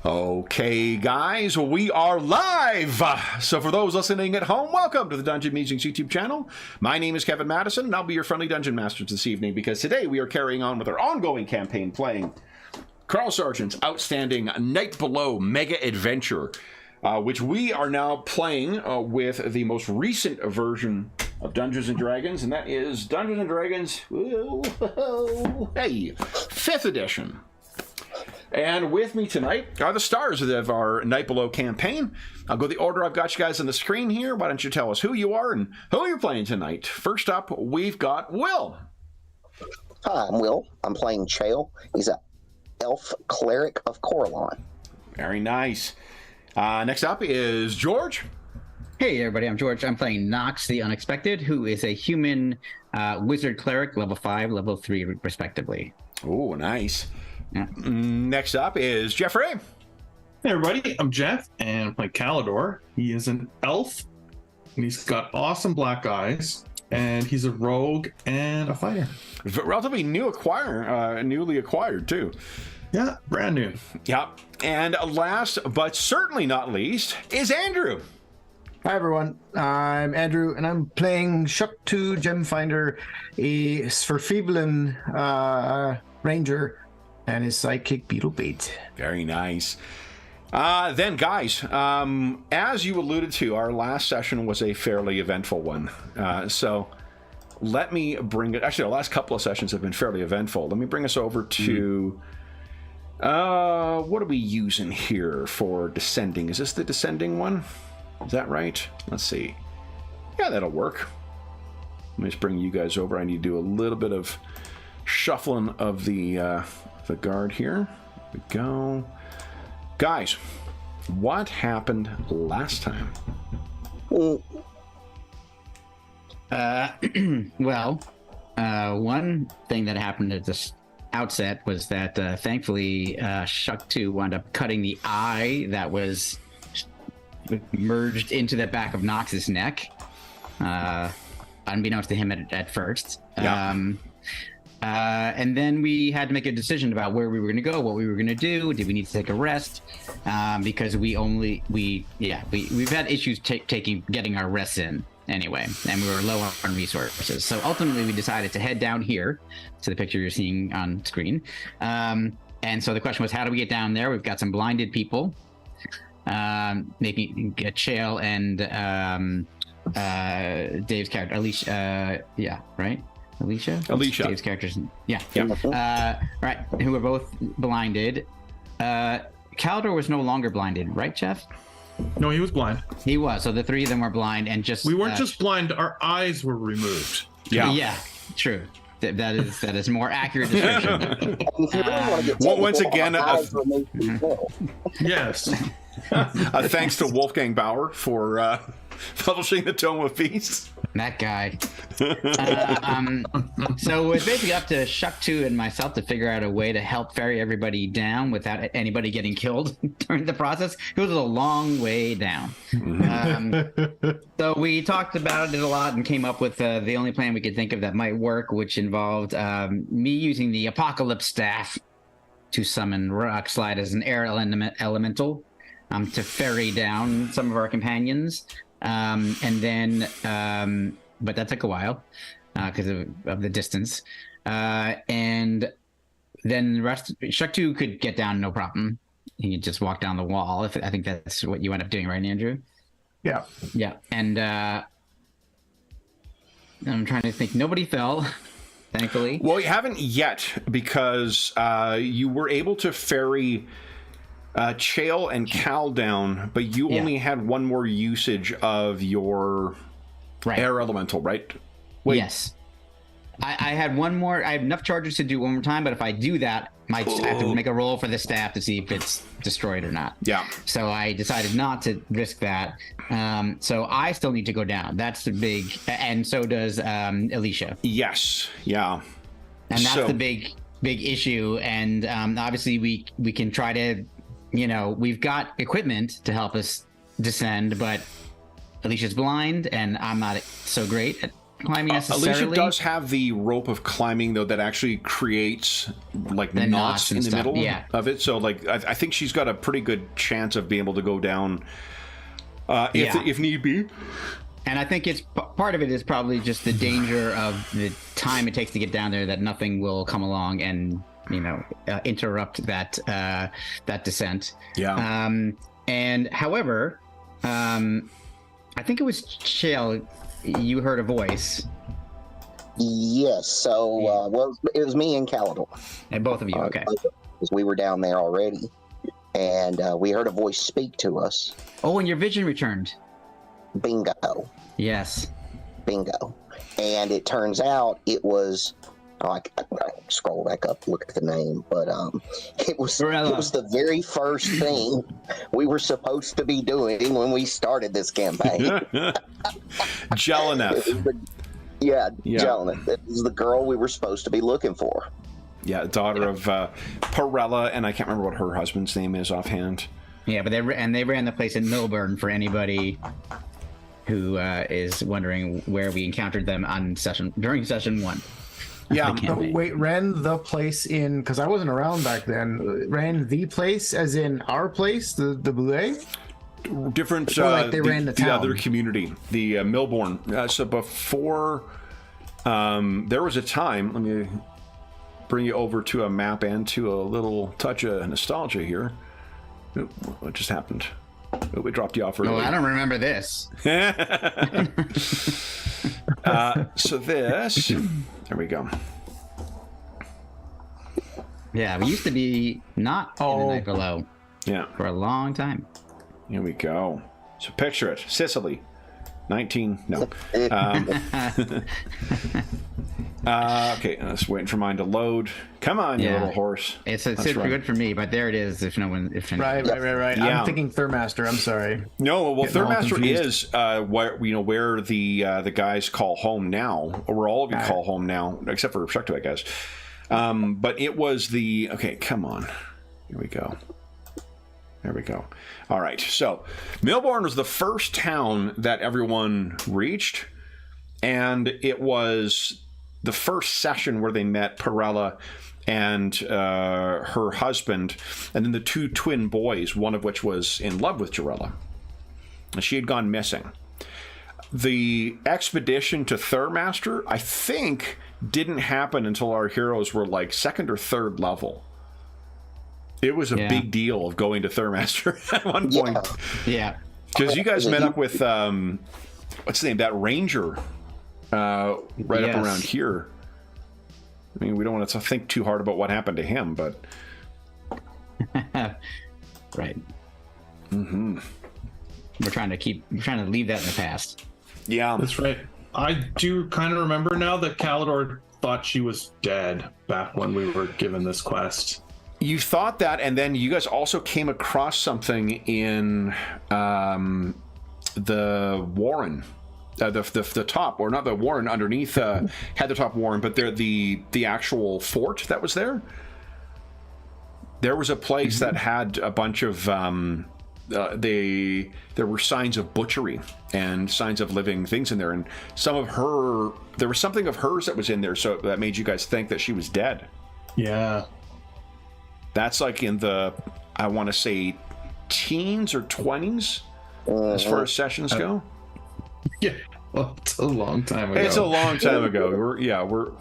Okay, guys, we are live! So for those listening at home, welcome to the Dungeon Musings YouTube channel. My name is Kevin Madison, and I'll be your friendly Dungeon Master this evening, because today we are carrying on with our ongoing campaign playing Carl Sargent's outstanding Night Below Mega Adventure, which we are now playing with the most recent version of Dungeons & Dragons, and that is Dungeons & Dragons, hey, 5th edition. And with me tonight are the stars of our Night Below campaign. I'll go the order I've got you guys on the screen here. Why don't you tell us who you are and who you're playing tonight? First up, we've got Will. Hi, I'm Will. I'm playing Chael. He's an elf cleric of Coralon. Very nice. Next up is George. Hey everybody, I'm George. I'm playing Knox the Unexpected, who is a human wizard cleric, level 5, level 3 respectively. Oh, nice. Yeah. Next up is Jeffrey. Hey everybody, I'm Jeff, and I play Kalador. He is an elf, and he's got awesome black eyes, and he's a rogue and a fighter. Relatively newly acquired too. Yeah, brand new. Yep. And last, but certainly not least, is Andrew. Hi everyone, I'm Andrew, and I'm playing Shuck-2 Gemfinder, a Sverfeeblen ranger, and his sidekick Beetlebait. Very nice. Then, guys, as you alluded to, our last session was a fairly eventful one. So let me bring it. Actually, our last couple of sessions have been fairly eventful. Let me bring us over to what are we using here for descending? Is this the descending one? Is that right? Let's see. Yeah, that'll work. Let me just bring you guys over. I need to do a little bit of shuffling of the guard here. There we go. Guys, what happened last time? Well, one thing that happened at the outset was that thankfully Shuck-2 wound up cutting the eye that was merged into the back of Knox's neck, unbeknownst to him at first. Yeah. And then we had to make a decision about where we were going to go, what we were going to do. Did we need to take a rest? Because we've had issues getting our rests in anyway, and we were low on resources. So ultimately, we decided to head down here to the picture you're seeing on screen. And so the question was, how do we get down there? We've got some blinded people, making Chael and Dave's character, Alisha. Yeah, right. Alisha. Dave's characters. Yeah. Right. Who were both blinded. Kalador was no longer blinded, right, Jeff? No, he was blind. He was. So the three of them were blind, and just we weren't just blind; our eyes were removed. Yeah. Yeah. True. That is more accurate description. Once again, Yes. Thanks to Wolfgang Bauer for publishing the Tome of Peace. That guy. So it's basically up to Shuck-2 and myself to figure out a way to help ferry everybody down without anybody getting killed during the process. It was a long way down. So we talked about it a lot and came up with the only plan we could think of that might work, which involved me using the Apocalypse Staff to summon Rockslide as an air elemental to ferry down some of our companions. And then, but that took a while because of the distance. And then the rest, Shuck-2 could get down no problem. He could just walk down the wall. I think that's what you end up doing, right, Andrew? Yeah. Yeah. And I'm trying to think. Nobody fell, thankfully. Well, you haven't yet, because you were able to ferry Chael and Cal down, but you only had one more usage of your air elemental, right? Wait. Yes. I had one more. I have enough charges to do one more time, but if I do that, I have to make a roll for the staff to see if it's destroyed or not. Yeah. So I decided not to risk that. So I still need to go down. That's the big, and so does Alisha. Yes. Yeah. And that's the big issue. And obviously we can try to, we've got equipment to help us descend, but Alicia's blind and I'm not so great climbing necessarily. Alisha does have the rope of climbing, though, that actually creates like The knots in and the stuff, middle yeah. of it. So, like, I think she's got a pretty good chance of being able to go down if need be. And I think it's part of it is probably just the danger of the time it takes to get down there, that nothing will come along and interrupt that descent. Yeah. And however, I think it was Chael. You heard a voice. Yes. So, well, it was me and Kalador. And both of you, okay. Because we were down there already, and we heard a voice speak to us. Oh, and your vision returned. Bingo. Yes. Bingo. And it turns out it was. I scroll back up, look at the name, but it was the very first thing we were supposed to be doing when we started this campaign. Jeleneth. Yeah. Jeleneth. It was the girl we were supposed to be looking for. Yeah, daughter of Pirella, and I can't remember what her husband's name is offhand. Yeah, but they ran the place in Millburn for anybody who is wondering where we encountered them during session 1. Yeah. Wait, ran the place in, because I wasn't around back then. Ran the place as in our place, the Blue. Different. Like they ran the town. other community, the Millbourne. So before, there was a time. Let me bring you over to a map and to a little touch of nostalgia here. Oop, what just happened? Oh, we dropped you off early. Oh, I don't remember this. So this. There we go. Yeah, we used to be not in the night below. Yeah. For a long time. Here we go. So picture it. Sicily. 19. No. Okay, I was waiting for mine to load. Come on, you little horse. It's good for me, but there it is. If no one, Right. Yeah. I'm thinking Thurmaster. I'm sorry. No, well, Getting all Thurmaster confused. is where the guys call home now, or where all of you call home now, except for Shuktu, I guess. But it was the come on, here we go. There we go. All right, so Millbourne was the first town that everyone reached, and it was the first session where they met Pirella and her husband, and then the 2 twin boys, one of which was in love with Jarella. She had gone missing. The expedition to Thurmaster, I think, didn't happen until our heroes were like 2nd or 3rd level. It was a big deal of going to Thurmaster at one point. Yeah. Because you guys met up with, what's the name, that ranger up around here. I mean, we don't want to think too hard about what happened to him, but... Right. Mm-hmm. We're trying to leave that in the past. Yeah. That's right. I do kind of remember now that Kalador thought she was dead back when we were given this quest. You thought that, and then you guys also came across something in the Warren. The top, or not the Warren underneath, had the top Warren, but the actual fort that was there. There was a place that had a bunch of there were signs of butchery and signs of living things in there, and there was something of hers that was in there, so that made you guys think that she was dead. Yeah. That's like in the, I want to say, teens or 20s as far as sessions go. Yeah, well, it's a long time ago. It's a long time ago. We're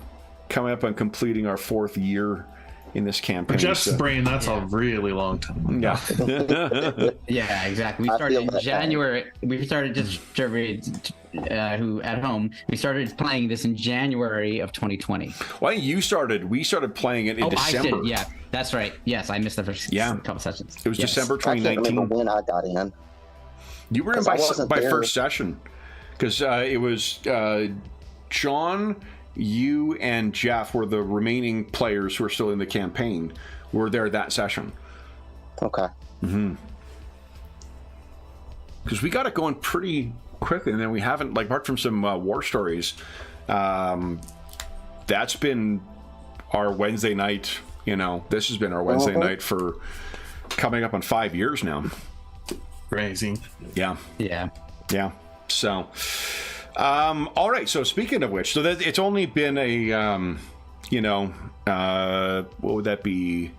coming up on completing our 4th year in this campaign. Jeff's brain, that's a really long time ago. Yeah. Yeah, exactly. We started in January. We started just who at home. We started playing this in January of 2020. Well, you started. We started playing it in December. I did. Yeah, that's right. Yes, I missed the first couple sessions. It was December I can't 2019. remember when I got in. You were in by first session, because it was John, you, and Jeff were the remaining players who are still in the campaign. Were there that session. Okay. Mm-hmm. Because we got it going pretty quickly, and then we haven't, like, apart from some war stories, that's been our Wednesday night. This has been our Wednesday night for coming up on 5 years now. Crazy. Yeah. Yeah. So, All right. So speaking of which, so it's only been a, what would that be?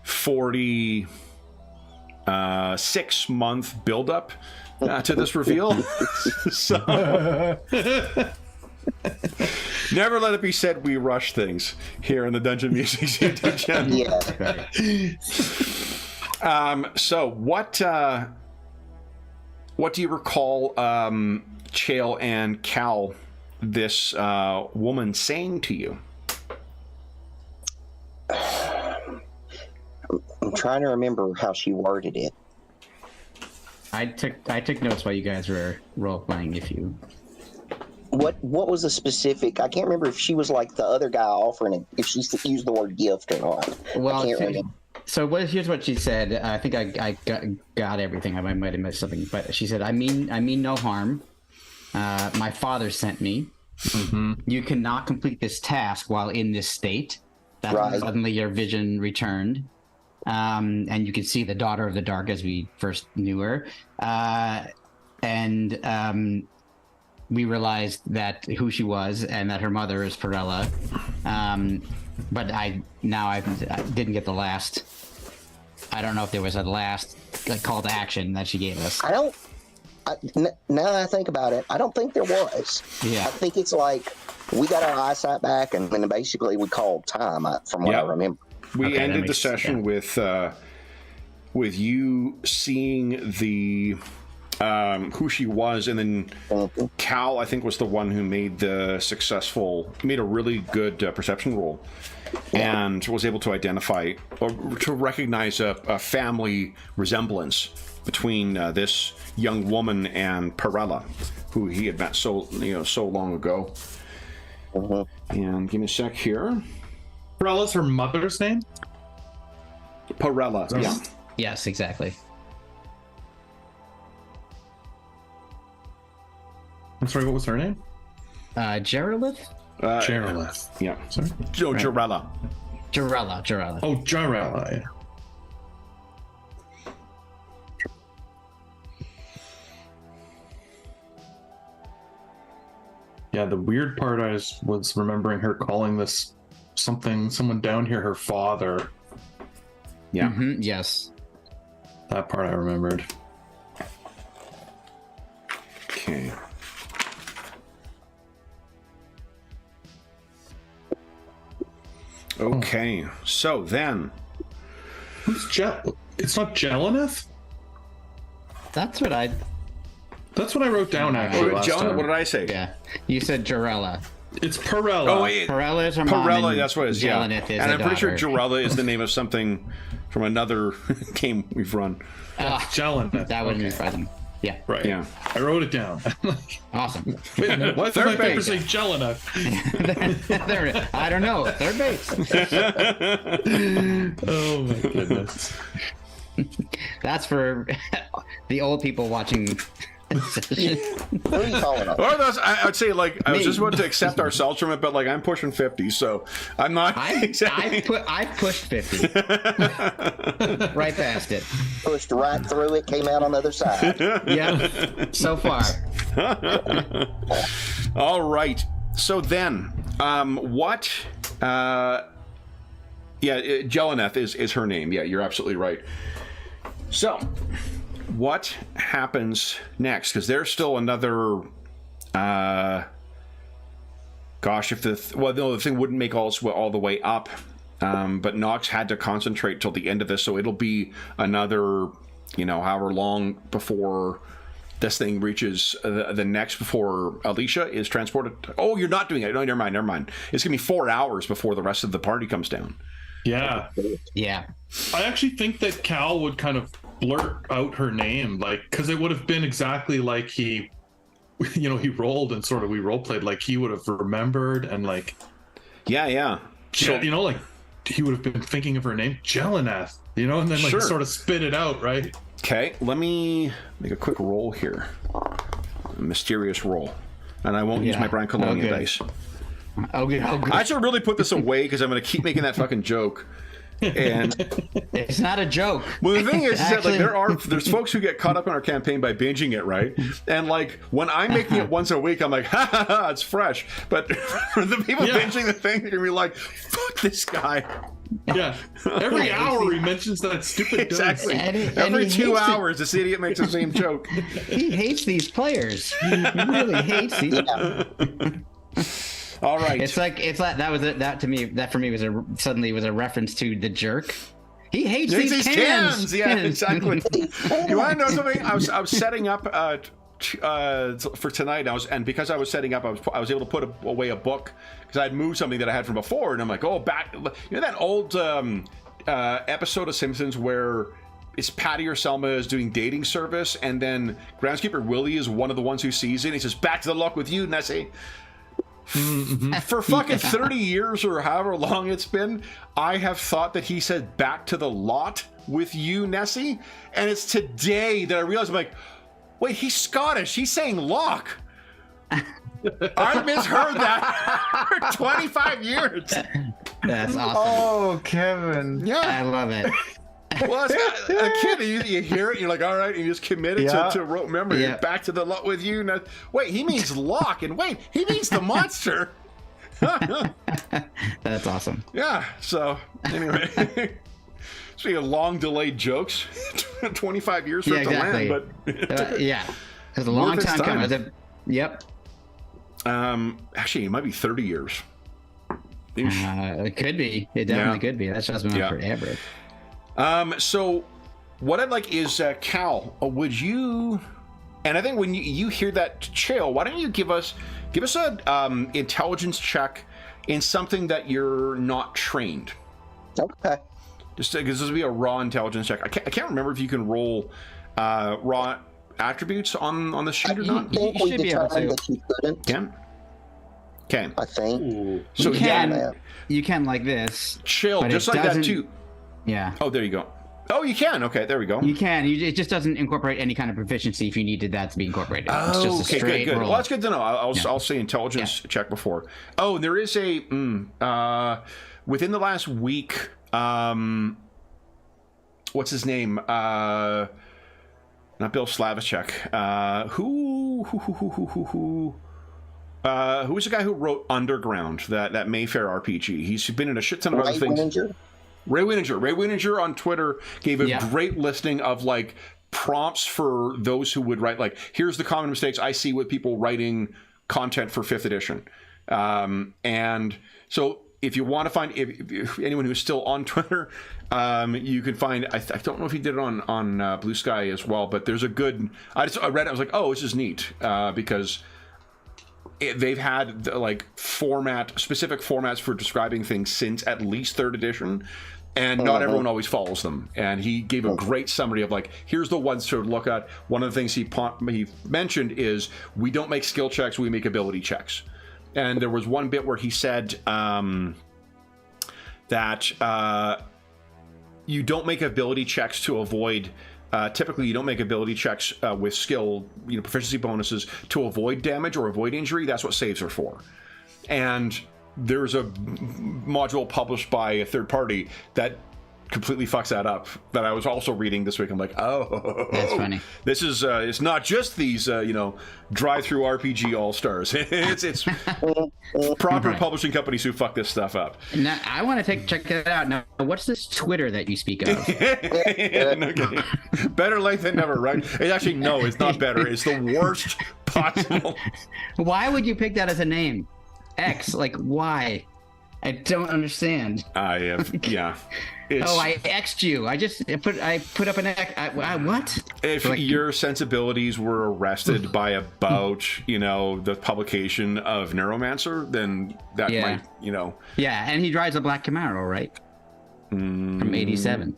46-month buildup to this reveal. So never let it be said we rush things here in the Dungeon Music Channel. Yeah. So what do you recall Chael and Cal, this woman, saying to you? I'm trying to remember how she worded it. I took notes while you guys were role playing. If you, What was the specific? I can't remember if she was like the other guy offering it, if she used the word gift or not. well, I can't remember. so here's what she said. I think I got everything. I might have missed something, but she said, "I mean no harm. My father sent me. Mm-hmm. You cannot complete this task while in this state. That's when Right. suddenly your vision returned." And you could see the daughter of the dark as we first knew her. And we realized that who she was and that her mother is Perella. But I didn't get the last. I don't know if there was a last call to action that she gave us. Now that I think about it, I don't think there was. Yeah. I think it's like we got our eyesight back, and then basically we called time, from what I remember. We Okay, that ended the makes sense, session with you seeing the who she was, and then Mhm. Cal, I think, was the one who made a really good perception roll, and was able to identify or to recognize a family resemblance between this young woman and Perella, who he had met so long ago. Mhm. And give me a sec here. Perella's her mother's name? Perella, yeah. Yes, exactly. I'm sorry, what was her name? Geralith? Jarelith. Yeah. Sorry? Joe Jarella. Jarella. Oh, Jarella. Yeah. Yeah, the weird part I was remembering her calling this someone down here her father. Yeah. Mm-hmm, yes. That part I remembered. Okay. Okay. So then, Who's It's not Jeleneth? That's what I... That's what I wrote down actually last John, time. what did I say? Yeah. You said Jarella. It's Perella. Oh, wait. Perella is her mom. Perella, and that's what it is. Yeah. Jelenith is And the I'm pretty sure daughter. Jarella is the name of something from another game we've run. Jeleneth. That wouldn't be Okay. surprising. Yeah. Right. Yeah. I wrote it down. Awesome. Wait a minute, why does Third my paper base. say Jeleneth? I don't know. Third base. Oh my goodness. That's for the old people watching. Who are you calling up? Or those, I would say, like, I was Me. just about to accept ourselves from it, but, like, I'm pushing 50, so I'm not exactly... I pushed 50. Right past it. Pushed right through it, came out on the other side. Yeah. So far. All right. So then, what... Jeleneth is her name. Yeah, you're absolutely right. So, what happens next? Because there's still another... if the thing wouldn't make all the way up, but Knox had to concentrate till the end of this, so it'll be another, however long before this thing reaches the next, before Alisha is transported. Oh, you're not doing it. No, never mind. It's gonna be 4 hours before the rest of the party comes down. Yeah. Yeah. I actually think that Cal would kind of blurt out her name, because it would have been exactly like he rolled and sort of we role played, like he would have remembered and Yeah. So, he would have been thinking of her name, Jeleneth, and then Sure. sort of spit it out, right? okay, let me make a quick roll here. A mysterious roll. And I won't use Yeah. my Brian Colonia Okay. dice. Oh, good. I should really put this away because I'm going to keep making that fucking joke. And It's not a joke. well, the thing is that Actually- like there's folks who get caught up in our campaign by binging it, right? And like when I'm making it once a week, I'm like, ha ha ha, it's fresh. But for the people binging the thing, they're gonna be like, fuck this guy. Yeah. Every hour he mentions that stupid Exactly. And Every he 2 hates it. hours, this idiot makes the same joke. He hates these players. He really hates these. All right. It's like that to me. That for me was suddenly a reference to the jerk. He hates these cans. Yeah, exactly. You want to know something? I was setting up for tonight. Because I was setting up, I was able to put away a book because I had moved something that I had from before, and I'm like, oh, back. You know that old episode of Simpsons where it's Patty or Selma is doing dating service, and then groundskeeper Willie is one of the ones who sees it. And he says, "Back to the luck with you, Nessie." For fucking 30 years or however long it's been, I have thought that he said "back to the lot with you, Nessie," and it's today that I realized, I'm like, wait, he's Scottish. He's saying lock. I misheard that for 25 years. That's awesome. Oh, Kevin. I Yeah. love it. Well, it's a kid, you hear it, you're like, all right, and you just committed to remember, Yeah. back to the lot with you. Now, wait, he means lock, and wait, he means the monster. That's awesome. Yeah, so anyway, speaking of long delayed jokes, 25 years for Yeah, it to exactly. land, but Yeah, it was a long Worth its time coming. time. Yep. actually, it might be 30 years. It could be. It definitely could be. That show's been on forever. So what I'd like is, Cal, would you, and I think when you hear that chill, why don't you give us a intelligence check in something that you're not trained. Okay. Just because this will be a raw intelligence check. I can't remember if you can roll raw attributes on the sheet or I not. think You we should be able determined to. that you couldn't. Can. I think. Ooh. So you yeah, can, you can like this. chill, but just it like that doesn't- too. Yeah. Oh, there you go. Oh, you can. Okay, there we go. You can. It just doesn't incorporate any kind of proficiency if you needed that to be incorporated. It's just a Okay, straight good. roll. Well, that's good to know. I'll say intelligence check before. Oh, there is a within the last week. What's his name? Not Bill Slavichek. Who was the guy who wrote Underground, that Mayfair RPG? He's been in a shit ton of other Ray things. Wininger? Ray Wininger on Twitter gave a Yeah. great listing of like prompts for those who would write, like, here's the common mistakes I see with people writing content for 5th edition. And so if you want to find if anyone who's still on Twitter, you can find, I don't know if he did it on Blue Sky as well, but there's a good, I read it, I was like, oh, this is neat, because they've had like specific formats for describing things since at least 3rd edition, and not everyone always follows them. And he gave a great summary of like, here's the ones to look at. One of the things he mentioned is, we don't make skill checks, we make ability checks. And there was one bit where he said that you don't make ability checks to avoid. Typically, you don't make ability checks with skill, proficiency bonuses to avoid damage or avoid injury. That's what saves are for. And there's a module published by a third party that completely fucks that up, that I was also reading this week. I'm like, oh, That's funny. This is it's not just these drive-through RPG all-stars. it's proper publishing companies who fuck this stuff up. Now, I want to check it out. Now, what's this Twitter that you speak of? No kidding. Better late than never, right? It's not better. It's the worst possible. Why would you pick that as a name? X, like why? I don't understand. I have, yeah. I X'd you. I put up an X. What? If Like- your sensibilities were arrested by about, the publication of Neuromancer, then that Yeah. might, Yeah, and he drives a black Camaro, right? From '87.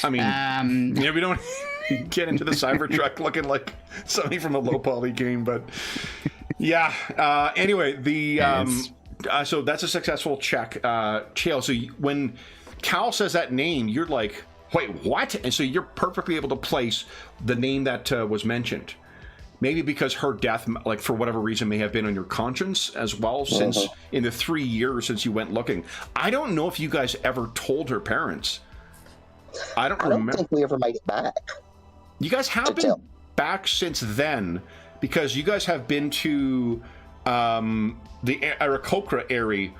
I mean, we don't get into the Cybertruck looking like something from a low poly game, but yeah. Anyway, so that's a successful check. Chael, so when Cal says that name, you're like, wait, what? And so you're perfectly able to place the name that was mentioned. maybe because her death, like for whatever reason, may have been on your conscience as well, since in the 3 years since you went looking. I don't know if you guys ever told her parents. I don't think we ever made it back. You guys have been back since then, because you guys have been to the Aarakocra area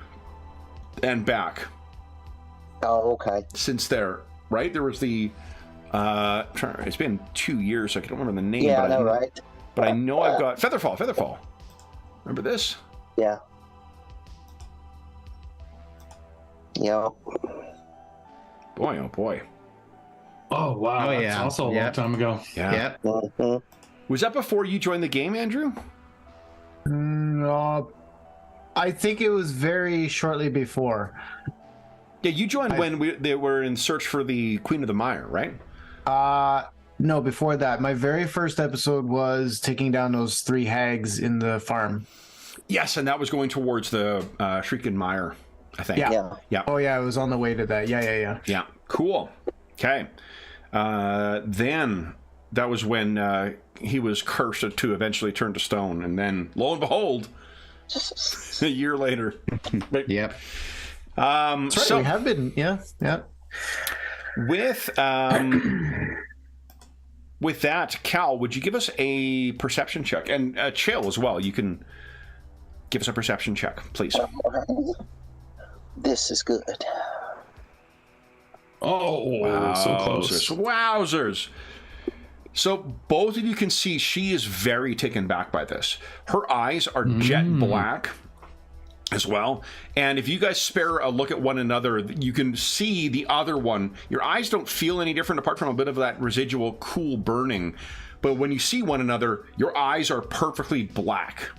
and back. Oh, okay. Since there, right? There was the it's been 2 years, so I can't remember the name. Yeah, but I know, right? But I know I've got Featherfall. Remember this? Yeah. Yeah. Boy, oh boy. Oh wow! Oh, That's also a long time ago. Yeah. Was that before you joined the game, Andrew? No, I think it was very shortly before. Yeah, you joined when they were in search for the Queen of the Mire, right? No, before that. My very first episode was taking down those 3 hags in the farm. Yes, and that was going towards the Shrieking Mire, I think. Yeah. Oh yeah, it was on the way to that. Yeah. Cool. Okay. Then that was when he was cursed to eventually turn to stone, and then lo and behold, a year later. Yep. That's right, so we have been. Yeah. With that, Cal, would you give us a perception check, and Chill as well? You can give us a perception check, please. This is good. Oh, wow, so close. Wowzers. So both of you can see she is very taken back by this. Her eyes are jet black as well. And if you guys spare a look at one another, you can see the other one. Your eyes don't feel any different apart from a bit of that residual cool burning. But when you see one another, your eyes are perfectly black.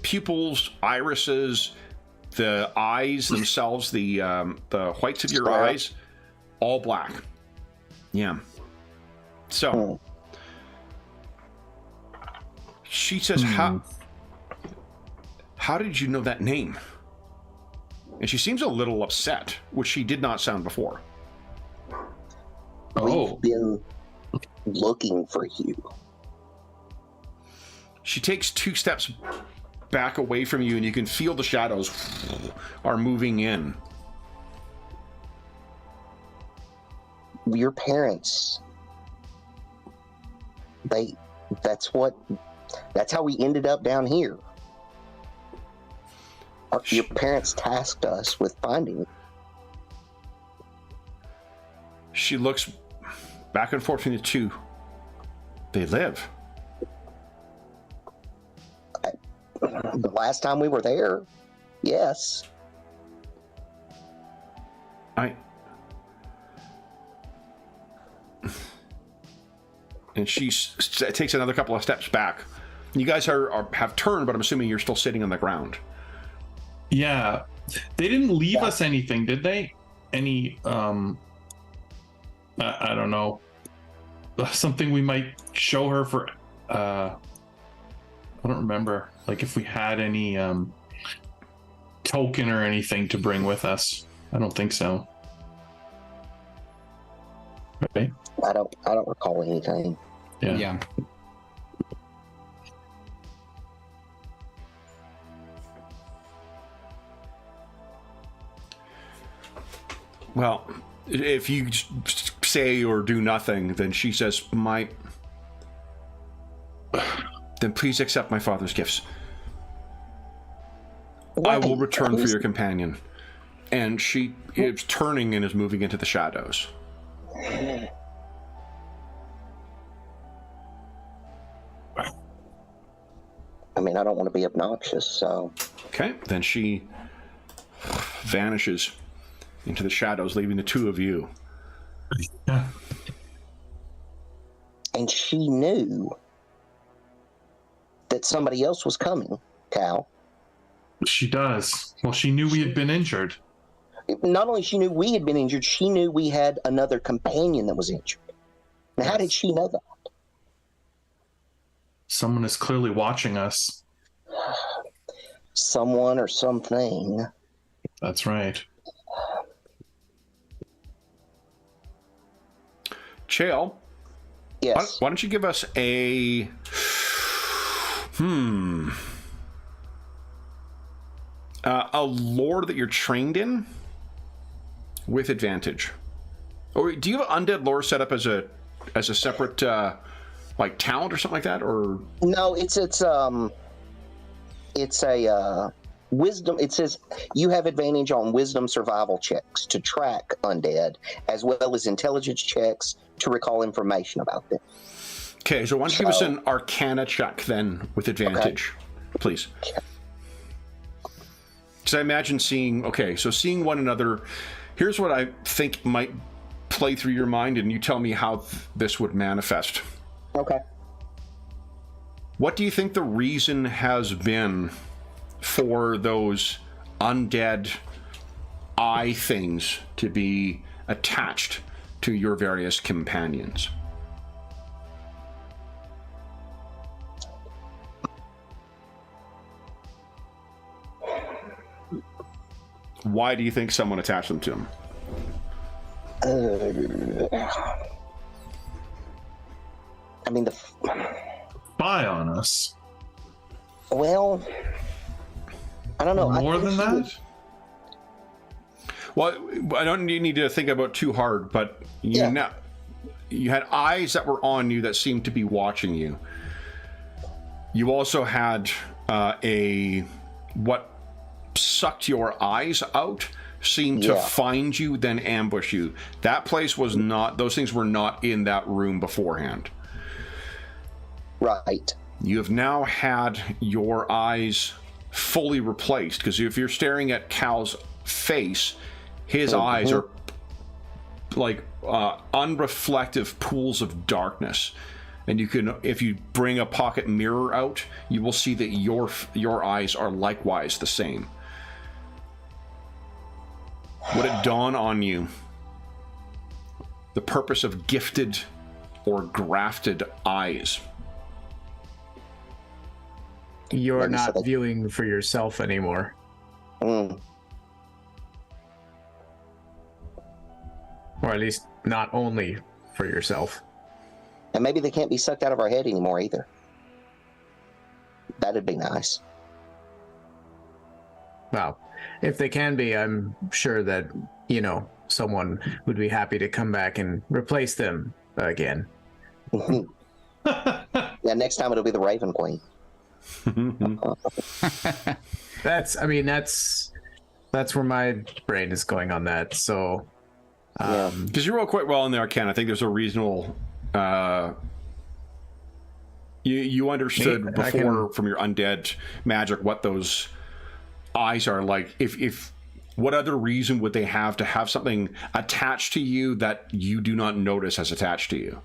Pupils, irises, the eyes themselves, the whites of your eyes, all black. Yeah. So she says, how did you know that name? And she seems a little upset, which she did not sound before. We've been looking for you. She takes 2 steps back away from you, and you can feel the shadows are moving in. Your parents, that's how we ended up down here. Your parents tasked us with finding you. She looks back and forth between the two. They live. The last time we were there, yes. And she takes another couple of steps back. You guys have turned, but I'm assuming you're still sitting on the ground. Yeah. They didn't leave us anything, did they? Any, I don't know. Something we might show her for, I don't remember. Like if we had any token or anything to bring with us. I don't think so. Right? I don't recall anything. Yeah. Well, if you say or do nothing, then she says, then please accept my father's gifts. I will return for your companion. And she is turning and is moving into the shadows. I mean, I don't want to be obnoxious, so... Okay, then she vanishes into the shadows, leaving the two of you. Yeah. And she knew that somebody else was coming, Cal. She does. Well, she knew we had been injured. Not only she knew we had been injured, she knew we had another companion that was injured. Now, how did she know that? Someone is clearly watching us. Someone or something. That's right. Chael, Yes. Why don't you give us a lore that you're trained in with advantage? Or do you have undead lore set up as a separate like talent or something like that? Or No, it's a wisdom. It says you have advantage on wisdom survival checks to track undead, as well as intelligence checks to recall information about them. okay, so why don't you give us an Arcana check then with advantage, please? Okay. Because I imagine seeing one another. Here's what I think might play through your mind, and you tell me how this would manifest. Okay. What do you think the reason has been for those undead eye things to be attached to your various companions? Why do you think someone attached them to him? I mean, Spy on us. well, I don't know. More than that? Well, I don't need to think about too hard, but you had eyes that were on you that seemed to be watching you. You also had what sucked your eyes out seemed to find you, then ambush you. That place was not, those things were not in that room beforehand. Right. You have now had your eyes fully replaced, because if you're staring at Cal's face, his eyes are like unreflective pools of darkness. And you can, if you bring a pocket mirror out, you will see that your eyes are likewise the same. Would it dawn on you the purpose of gifted or grafted eyes? You're not viewing for yourself anymore. Mm. Or at least not only for yourself. And maybe they can't be sucked out of our head anymore either. That'd be nice. Well, if they can be, I'm sure that, someone would be happy to come back and replace them again. Yeah, next time it'll be the Raven Queen. That's where my brain is going on that. So, because you roll quite well in the Arcana, I think there's a reasonable. You understood before from your undead magic what those eyes are like. If what other reason would they have to have something attached to you that you do not notice as attached to you?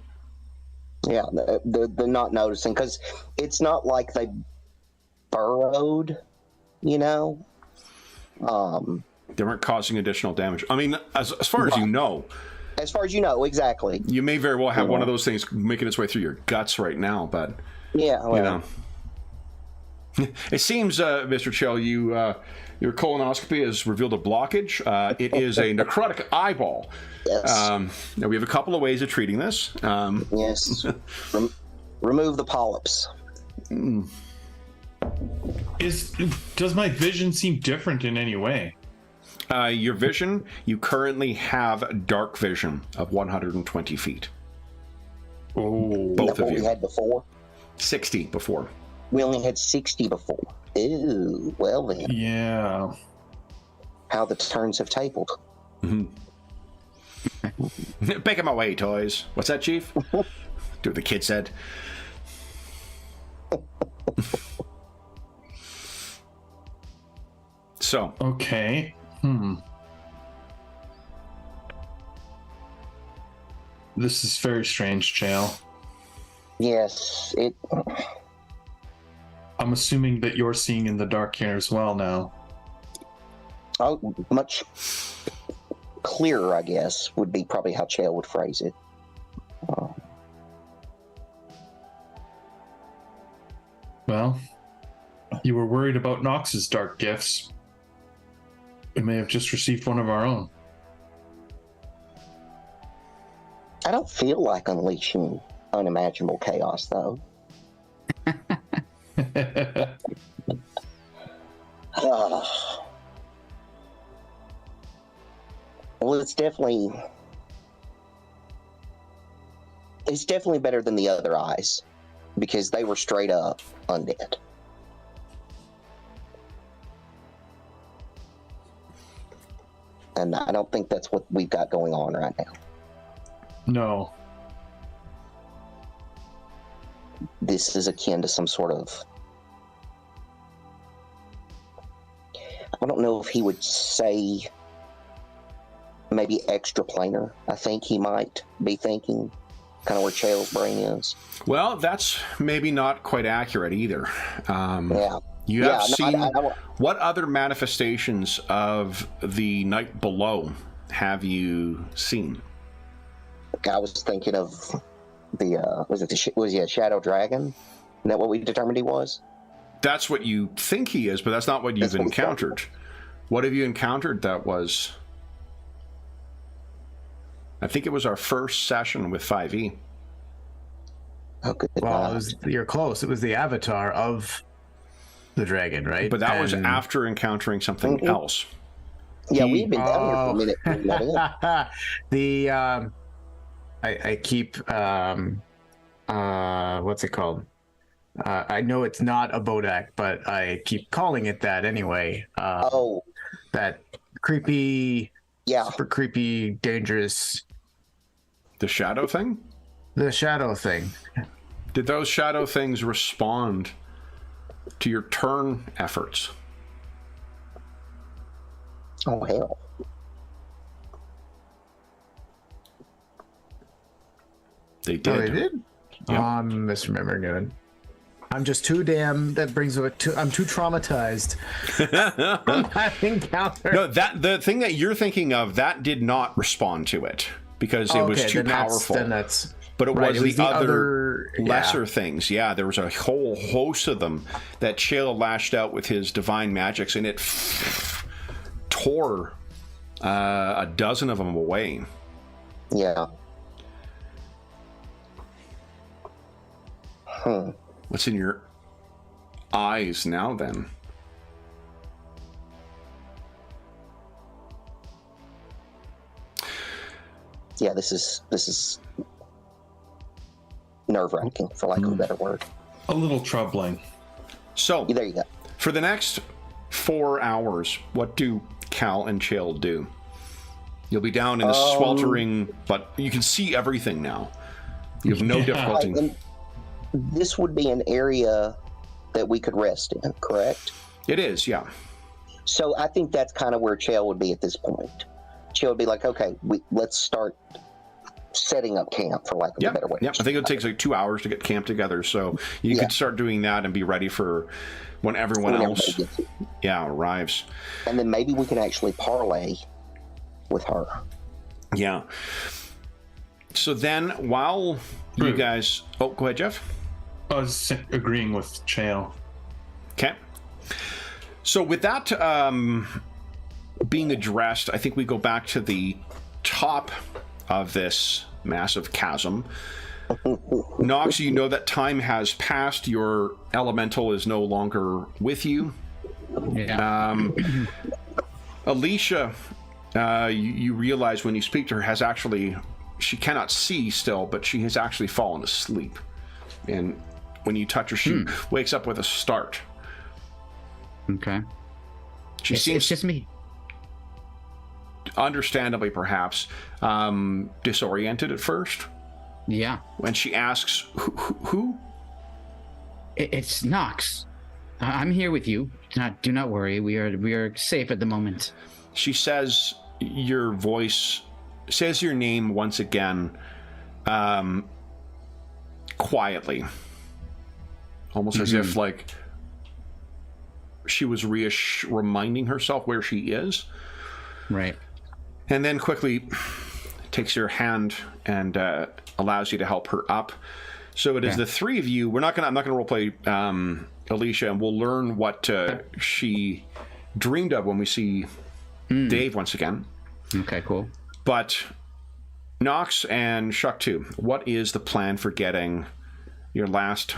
Yeah, they're not noticing, because it's not like they burrowed, They weren't causing additional damage. I mean, as far as you know. As far as you know, exactly. You may very well have one of those things making its way through your guts right now, but yeah, well. It seems, Mr. Chell, your colonoscopy has revealed a blockage. It is a necrotic eyeball. Yes. Now we have a couple of ways of treating this. Yes. Remove the polyps. Does my vision seem different in any way? Your vision, you currently have dark vision of 120 feet. Oh, both of you. We had before. 60 before. We only had 60 before. Ew. Well then. Yeah. How the turns have tabled. Mm-hmm. Pick him away, toys. What's that, Chief? Do what the kid said. So. Okay. This is very strange, Chael. Yes, I'm assuming that you're seeing in the dark here as well now. Oh, much clearer, I guess, would be probably how Chael would phrase it. Well, you were worried about Knox's dark gifts. We may have just received one of our own. I don't feel like unleashing unimaginable chaos, though. Well, it's definitely better than the other eyes, because they were straight up undead. And I don't think that's what we've got going on right now. No. This is akin to some sort of... I don't know if he would say maybe extraplanar. I think he might be thinking kind of where Chael's brain is. Well, that's maybe not quite accurate either. Yeah. You have seen... What other manifestations of the night below have you seen? I was thinking of the was he a shadow dragon? Isn't that what we determined he was? That's what you think he is, but that's not what you've encountered. What have you encountered that was... I think it was our first session with 5e. Oh, good. Well, you're close. It was the avatar of the dragon, right? But that was after encountering something else. Yeah, we've been down here for a minute. The I keep what's it called? I know it's not a Bodak, but I keep calling it that anyway. That creepy, super creepy, dangerous. The shadow thing? The shadow thing. Did those shadow things respond to your turn efforts? Oh, hell. They did. Oh, they did? Yep. Oh, I'm misremembering it. I'm just too damn. That brings it to. I'm too traumatized from that encounter. No, the thing that you're thinking of, that did not respond to it because it was too powerful. But it was the other lesser things. Yeah, there was a whole host of them that Chael lashed out with his divine magics, and it tore a dozen of them away. Yeah. What's in your eyes now, then? Yeah, this is nerve-wracking, for lack of a better word. A little troubling. So, there you go. For the next 4 hours, what do Cal and Chael do? You'll be down in the sweltering, but you can see everything now. You have no difficulty. And this would be an area that we could rest in, correct? It is, yeah. So I think that's kind of where Chael would be at this point. Chael would be like, okay, let's start setting up camp, for lack of a better way. Yep. I think it takes like 2 hours to get camp together, so you could start doing that and be ready for when everyone else arrives. And then maybe we can actually parlay with her. Yeah. So then, while you guys... Oh, go ahead, Jeff. I was agreeing with Chael. Okay. So with that being addressed, I think we go back to the top of this massive chasm. Knox, you know that time has passed. Your elemental is no longer with you. Yeah. Alisha, you realize when you speak to her, has actually... She cannot see still, but she has actually fallen asleep. And when you touch her, she wakes up with a start. Okay. It's just me. Understandably, perhaps, disoriented at first. Yeah. When she asks, who? It's Knox. I'm here with you. Do not worry. We are safe at the moment. She says your voice... says your name once again, quietly, almost as if like she was reminding herself where she is, right? And then quickly takes your hand and allows you to help her up. So it is the three of you. I'm not gonna roleplay Alisha, and we'll learn what she dreamed of when we see Dave once again. Okay, cool. But Knox and Shuck 2, what is the plan for getting your last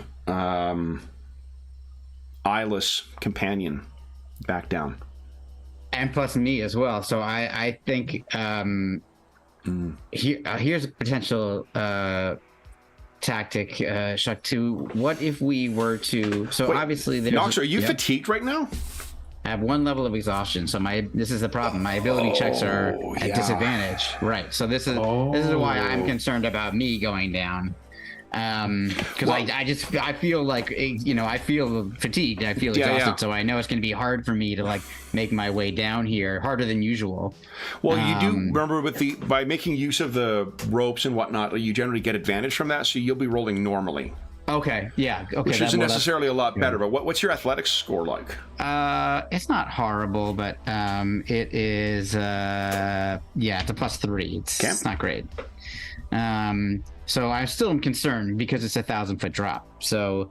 eyeless companion back down? And plus me as well. So I think here's a potential tactic, Shuck 2. What if we were to... So wait, obviously there's... Knox, are you fatigued right now? I have 1 level of exhaustion, so this is the problem. My ability checks are at disadvantage. Right. So this is why I'm concerned about me going down. Because I feel like, I feel fatigued. I feel exhausted. So I know it's going to be hard for me to make my way down here, harder than usual. Well, you do remember by making use of the ropes and whatnot, you generally get advantage from that. So you'll be rolling normally. Okay. Yeah. Okay. Which isn't necessarily a lot better. But what's your athletics score like? It's not horrible, but it is. It's a +3. It's not great. So I still am concerned because it's a 1,000-foot drop. So,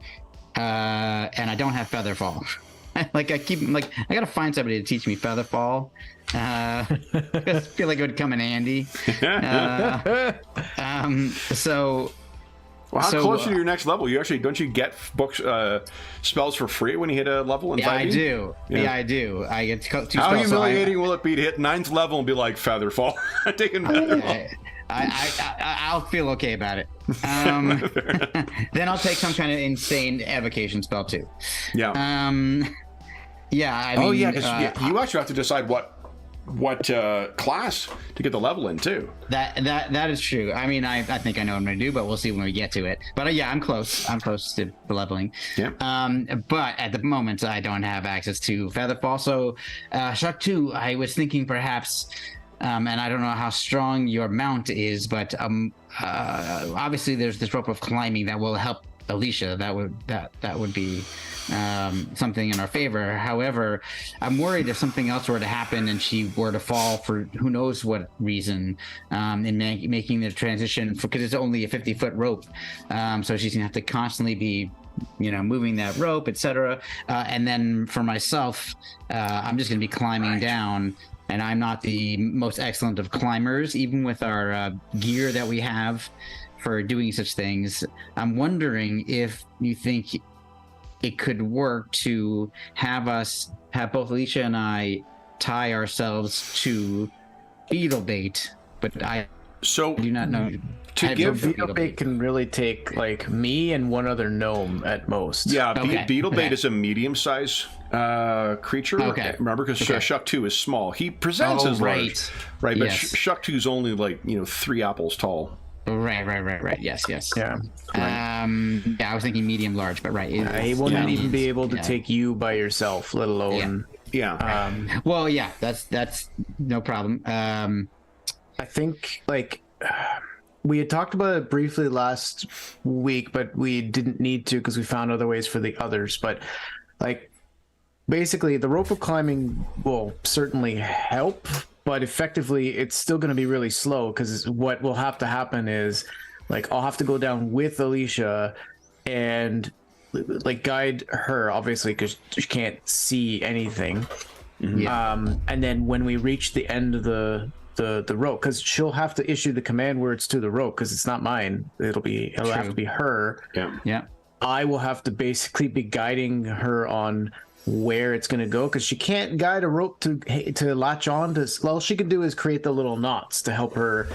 and I don't have feather fall. I gotta find somebody to teach me feather fall. I feel like it would come in handy. Well, how close are you to your next level? Don't you get books, spells for free when you hit a level in 5e? I do. Yeah, I do. I get 2 spells. How humiliating will it be to hit 9th level and be like feather fall? I'll feel okay about it. Then I'll take some kind of insane evocation spell too. Yeah. Because you actually have to decide what class to get the level in too. That is true. I mean, I think I know what I'm gonna do, but we'll see when we get to it. But I'm close. I'm close to the leveling. Yeah. But at the moment, I don't have access to Featherfall. So, Shuck 2, I was thinking perhaps, and I don't know how strong your mount is, but obviously there's this rope of climbing that will help Alisha. That would be something in our favor. However, I'm worried if something else were to happen and she were to fall for who knows what reason in making the transition, because it's only a 50-foot rope, so she's gonna have to constantly be moving that rope, etc. And then for myself, I'm just gonna be climbing down, and I'm not the most excellent of climbers, even with our gear that we have for doing such things. I'm wondering if you think it could work to have both Alisha and I tie ourselves to beetle bait, but I do not know. Beetle bait can really take me and 1 other gnome at most. Yeah, beetle bait is a medium-sized creature. Okay. Remember, because Shuck 2 is small. He presents as large, right? But yes. Shuck 2 is only 3 apples tall. Right. Yes. Yeah. I was thinking medium large, but right. He wouldn't even be able to take you by yourself, let alone. Yeah. Well, yeah, that's no problem. I think we had talked about it briefly last week, but we didn't need to because we found other ways for the others. But basically, the rope of climbing will certainly help. But effectively, it's still going to be really slow, because what will have to happen is, I'll have to go down with Alisha and guide her, obviously, because she can't see anything. Mm-hmm. And then when we reach the end of the rope, because she'll have to issue the command words to the rope, because it's not mine. It'll have to be her. Yeah. I will have to basically be guiding her on where it's going to go, because she can't guide a rope to latch on to. All she can do is create the little knots to help her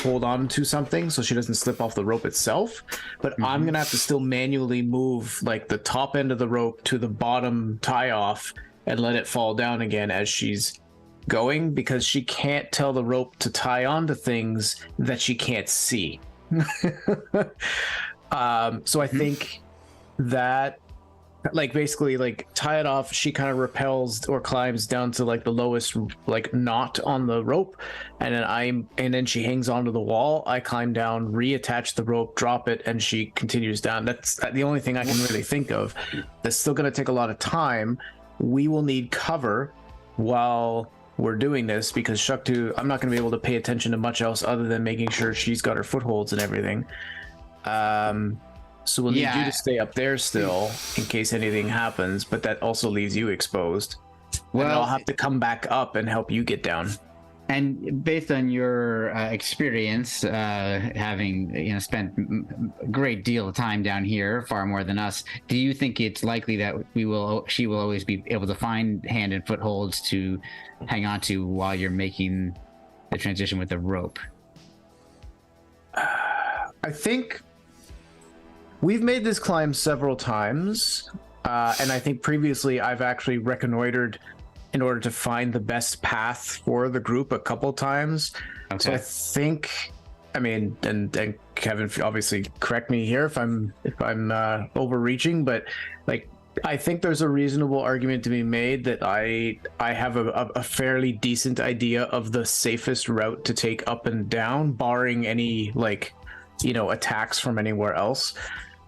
hold on to something so she doesn't slip off the rope itself. But I'm going to have to still manually move the top end of the rope to the bottom tie off and let it fall down again as she's going, because she can't tell the rope to tie on to things that she can't see. So I think that basically tie it off, she kind of rappels or climbs down to the lowest knot on the rope, and then she hangs onto the wall. I climb down, reattach the rope, drop it, and she continues down. That's the only thing I can really think of. That's still going to take a lot of time. We will need cover while we're doing this, because Shuck 2, I'm not going to be able to pay attention to much else other than making sure she's got her footholds and everything. So we'll need you to stay up there still in case anything happens, but that also leaves you exposed. Well, and I'll have to come back up and help you get down. And based on your experience, having spent a great deal of time down here, far more than us, do you think it's likely that she will always be able to find hand and footholds to hang on to while you're making the transition with the rope? I think we've made this climb several times, and I think previously I've actually reconnoitered in order to find the best path for the group a couple times. Okay. So I think, I mean, and Kevin, obviously correct me here if I'm overreaching, but like I think there's a reasonable argument to be made that I have a fairly decent idea of the safest route to take up and down, barring any attacks from anywhere else.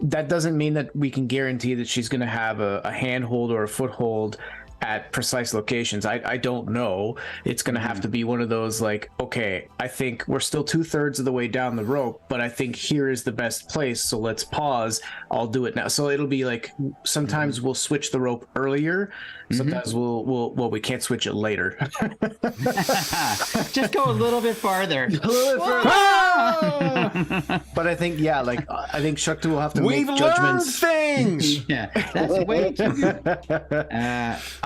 That doesn't mean that we can guarantee that she's going to have a handhold or a foothold at precise locations. I don't know. It's going to have to be one of those okay, I think we're still 2/3 of the way down the rope, but I think here is the best place, so let's pause. I'll do it now. So it'll be sometimes we'll switch the rope earlier, sometimes we can't switch it later. Just go a little bit farther. A little bit further. But I think I think Shaktu will have to make judgments. Things. Yeah, that's way too good.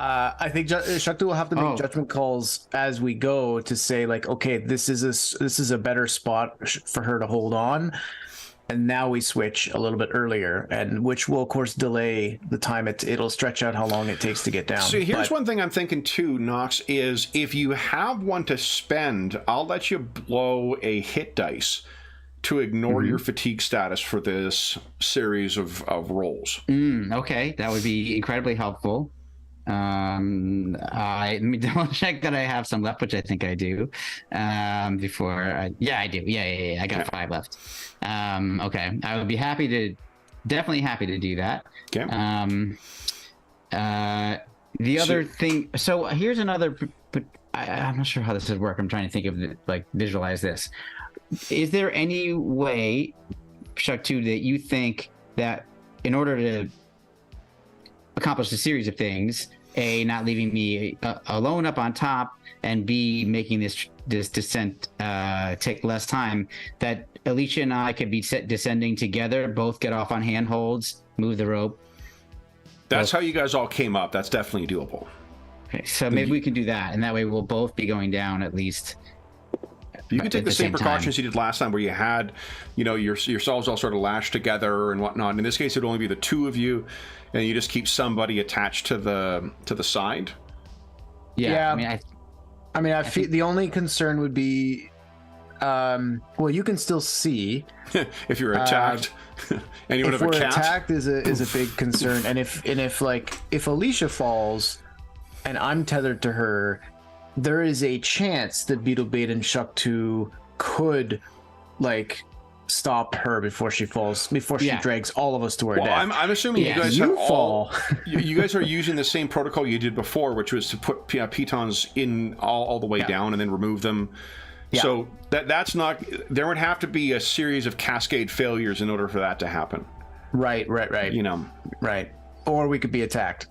I think Shakti will have to make judgment calls as we go to say okay, this is a better spot for her to hold on, and now we switch a little bit earlier, and which will of course delay the time. It'll stretch out how long it takes to get down. So here's one thing I'm thinking too, Knox, is if you have one to spend, I'll let you blow a hit dice to ignore your fatigue status for this series of rolls. Okay, that would be incredibly helpful. Let me double check that I have some left, which I think I do. I do. Yeah. I got 5 left. Okay, I would be definitely happy to do that. Okay. The other thing. So here's another. But I'm not sure how this would work. I'm trying to think of visualize this. Is there any way, Shaktu, that you think that in order to accomplish a series of things, A, not leaving me alone up on top, and B, making this descent take less time, that Alisha and I could be descending together, both get off on handholds, move the rope? That's how you guys all came up. That's definitely doable. Okay, so maybe we can do that, and that way we'll both be going down at least. You can take the same precautions you did last time, where you had, yourselves all sort of lashed together and whatnot. In this case, it would only be the two of you, and you just keep somebody attached to the side. Yeah. I mean, I feel the only concern would be, you can still see if you're attacked. Anyone if of a we're cat? Attacked is a big concern, and if Alisha falls, and I'm tethered to her, there is a chance that Beetlebait and Shaktu could stop her before she falls, before she drags all of us to her death. I'm assuming you guys fall. You guys are using the same protocol you did before, which was to put pitons in all the way down and then remove them. Yeah. So that's not. There would have to be a series of cascade failures in order for that to happen. Right. Right. Or we could be attacked.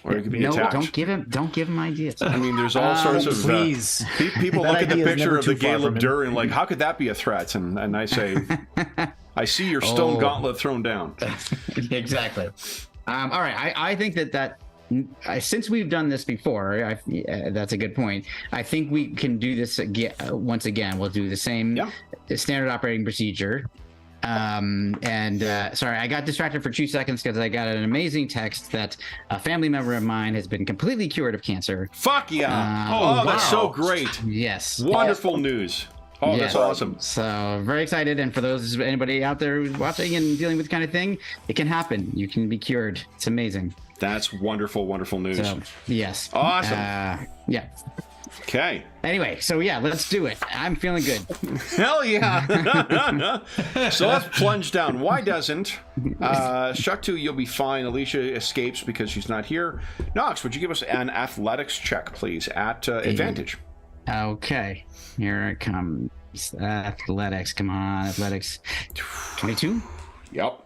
Or it could be attacked. Don't give him ideas. I mean, there's all sorts of please. People look at the picture of the Gale of Dur and how could that be a threat? And I say, I see your stone gauntlet thrown down. Exactly. All right. I think that since we've done this before, that's a good point. I think we can do this once again. We'll do the same standard operating procedure. Sorry, I got distracted for 2 seconds because I got an amazing text that a family member of mine has been completely cured of cancer. Fuck yeah! That's so great. Yes. Wonderful news. That's awesome. So very excited. And for anybody out there who's watching and dealing with this kind of thing, it can happen. You can be cured. It's amazing. That's wonderful, wonderful news. So, yes. Awesome. Yeah. Okay. Anyway, so let's do it. I'm feeling good. Hell yeah. So let's plunge down. Why doesn't Shaktu, you'll be fine. Alisha escapes because she's not here. Knox, would you give us an athletics check, please, at advantage? Okay. Here it comes. Athletics. Come on, athletics. 22? Yep.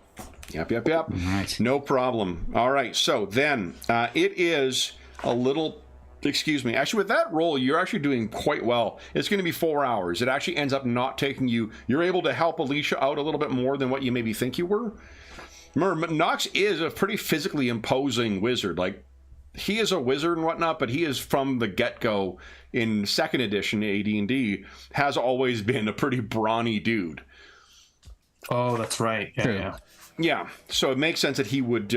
All right. No problem. All right. So then it is a little Excuse me. Actually, with that roll, you're actually doing quite well. It's going to be 4 hours. It actually ends up not taking you. You're able to help Alisha out a little bit more than what you maybe think you were. Remember, Knox is a pretty physically imposing wizard. Like, he is a wizard and whatnot, but he is from the get-go in 2nd edition AD&D has always been a pretty brawny dude. Oh, that's right. Yeah, yeah. Yeah. So it makes sense that he would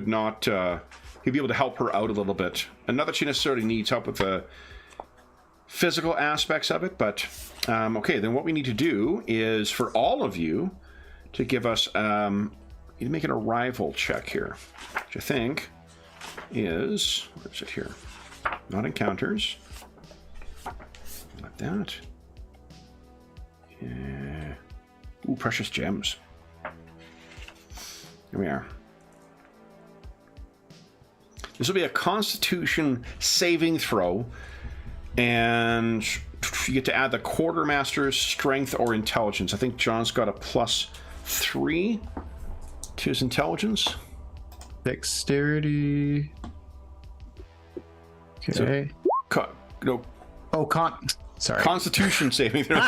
not. He'd be able to help her out a little bit. And not that she necessarily needs help with the physical aspects of it, but okay. Then what we need to do is for all of you to give us. You need to make an arrival check here, which I think is where is it here? Not encounters. Like that. Yeah. Ooh, precious gems. Here we are. This will be a Constitution saving throw, and you get to add the Quartermaster's Strength or Intelligence. I think John's got a +3 to his intelligence. Dexterity. Okay. Sorry. Constitution saving throw.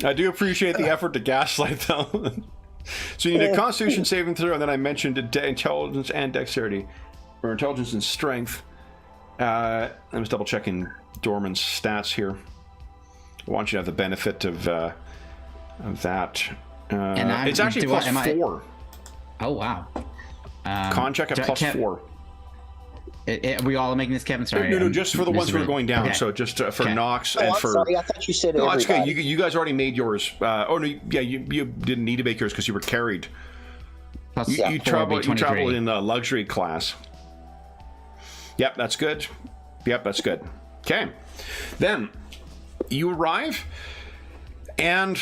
I do appreciate the effort to gaslight, though. So you need a Constitution saving throw, and then I mentioned intelligence and dexterity, or intelligence and strength. I'm just double checking Dorman's stats here. I want you to have the benefit of that. It's actually +4. Oh wow! Con check at +4. We all are making this, Kevin? Sorry. No, just for the ones who are going down. Okay. So just for Knox and for. Sorry, I thought you said. No, that's okay. You guys already made yours. Oh no, yeah, you didn't need to make yours because you were carried. You travel in the luxury class. Yep, that's good. Yep, that's good. Okay, then you arrive, and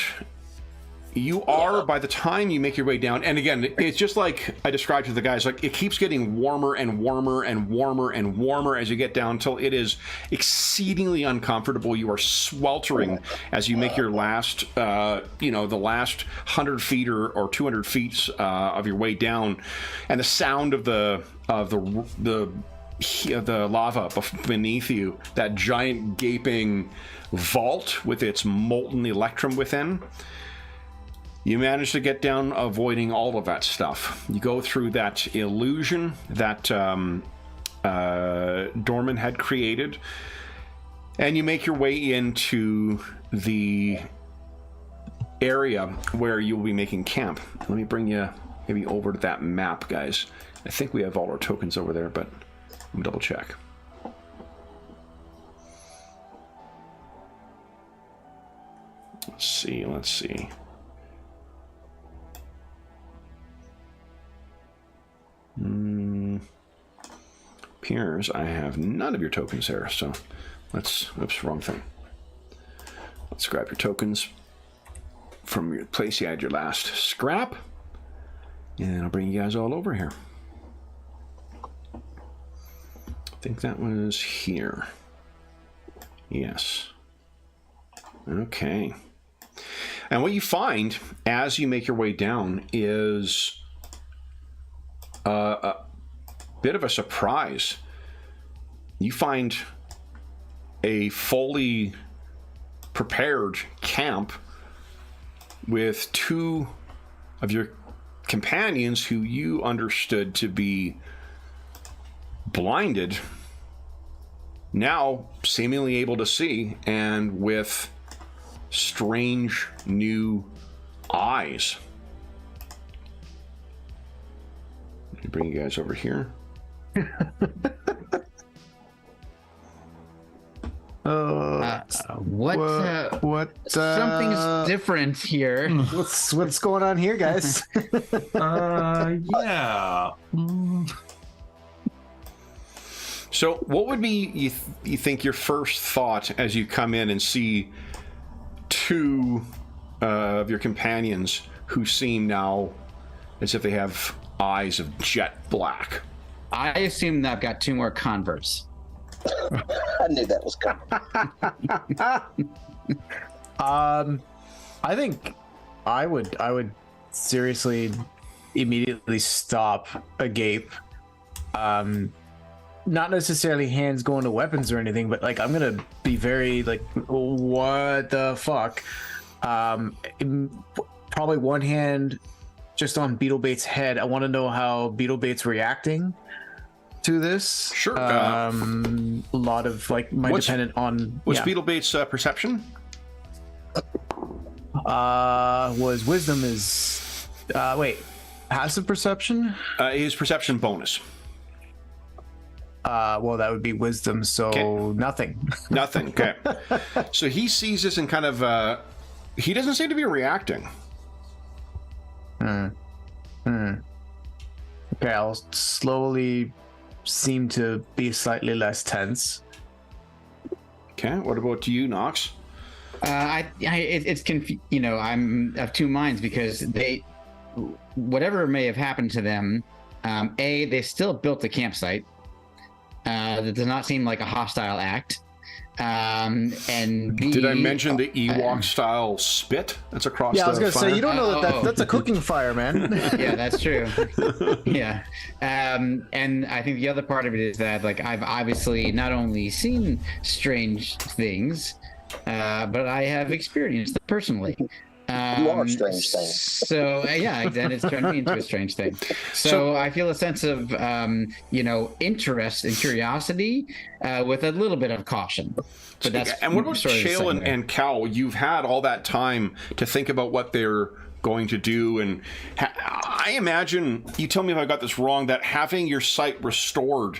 you are, by the time you make your way down, and again, it's just like I described to the guys, like it keeps getting warmer and warmer and warmer and warmer as you get down until it is exceedingly uncomfortable. You are sweltering as you make your last, the last 100 feet or 200 feet of your way down, and the sound of the lava beneath you, that giant gaping vault with its molten electrum within. You manage to get down, avoiding all of that stuff. You go through that illusion that Dorman had created, and you make your way into the area where you'll be making camp. Let me bring you maybe over to that map, guys. I think we have all our tokens over there, but let me double check. Let's see. Appears I have none of your tokens there, so oops, wrong thing. Let's grab your tokens from your place you had your last scrap, and I'll bring you guys all over here. I think that was here. Yes. Okay. And what you find as you make your way down is a bit of a surprise. You find a fully prepared camp with two of your companions who you understood to be blinded, now seemingly able to see, and with strange new eyes. Let me bring you guys over here. Something's different here. What's going on here, guys? Yeah. So what would be, you think, your first thought as you come in and see two of your companions who seem now as if they have eyes of jet black? I assume that I've got two more converts. I knew that was coming. I think I would seriously immediately stop agape not necessarily hands going to weapons or anything, but like I'm gonna be very like, what the fuck? Probably one hand just on Beetlebait's head. I want to know how Beetlebait's reacting to this. Sure. A lot of like dependent on what's Beetlebait's perception? Was wisdom is passive perception? His perception bonus. Well, that would be wisdom, so nothing. Nothing. Okay. So he sees this and kind of he doesn't seem to be reacting. Okay, I'll slowly seem to be slightly less tense. Okay. What about you, Knox? It's I'm of two minds because whatever may have happened to them, they still built the campsite. That does not seem like a hostile act. And B, did I mention the Ewok style spit that's across? Yeah, I was gonna fire? say you don't know that's a cooking fire, man. Yeah, that's true. Yeah, and I think the other part of it is that like I've obviously not only seen strange things, but I have experienced them personally. You are a strange thing. So then it's turned me into a strange thing. So I feel a sense of interest and curiosity with a little bit of caution. But that's and what about Shale and Cal? You've had all that time to think about what they're going to do, and I imagine, you tell me if I got this wrong, that having your sight restored,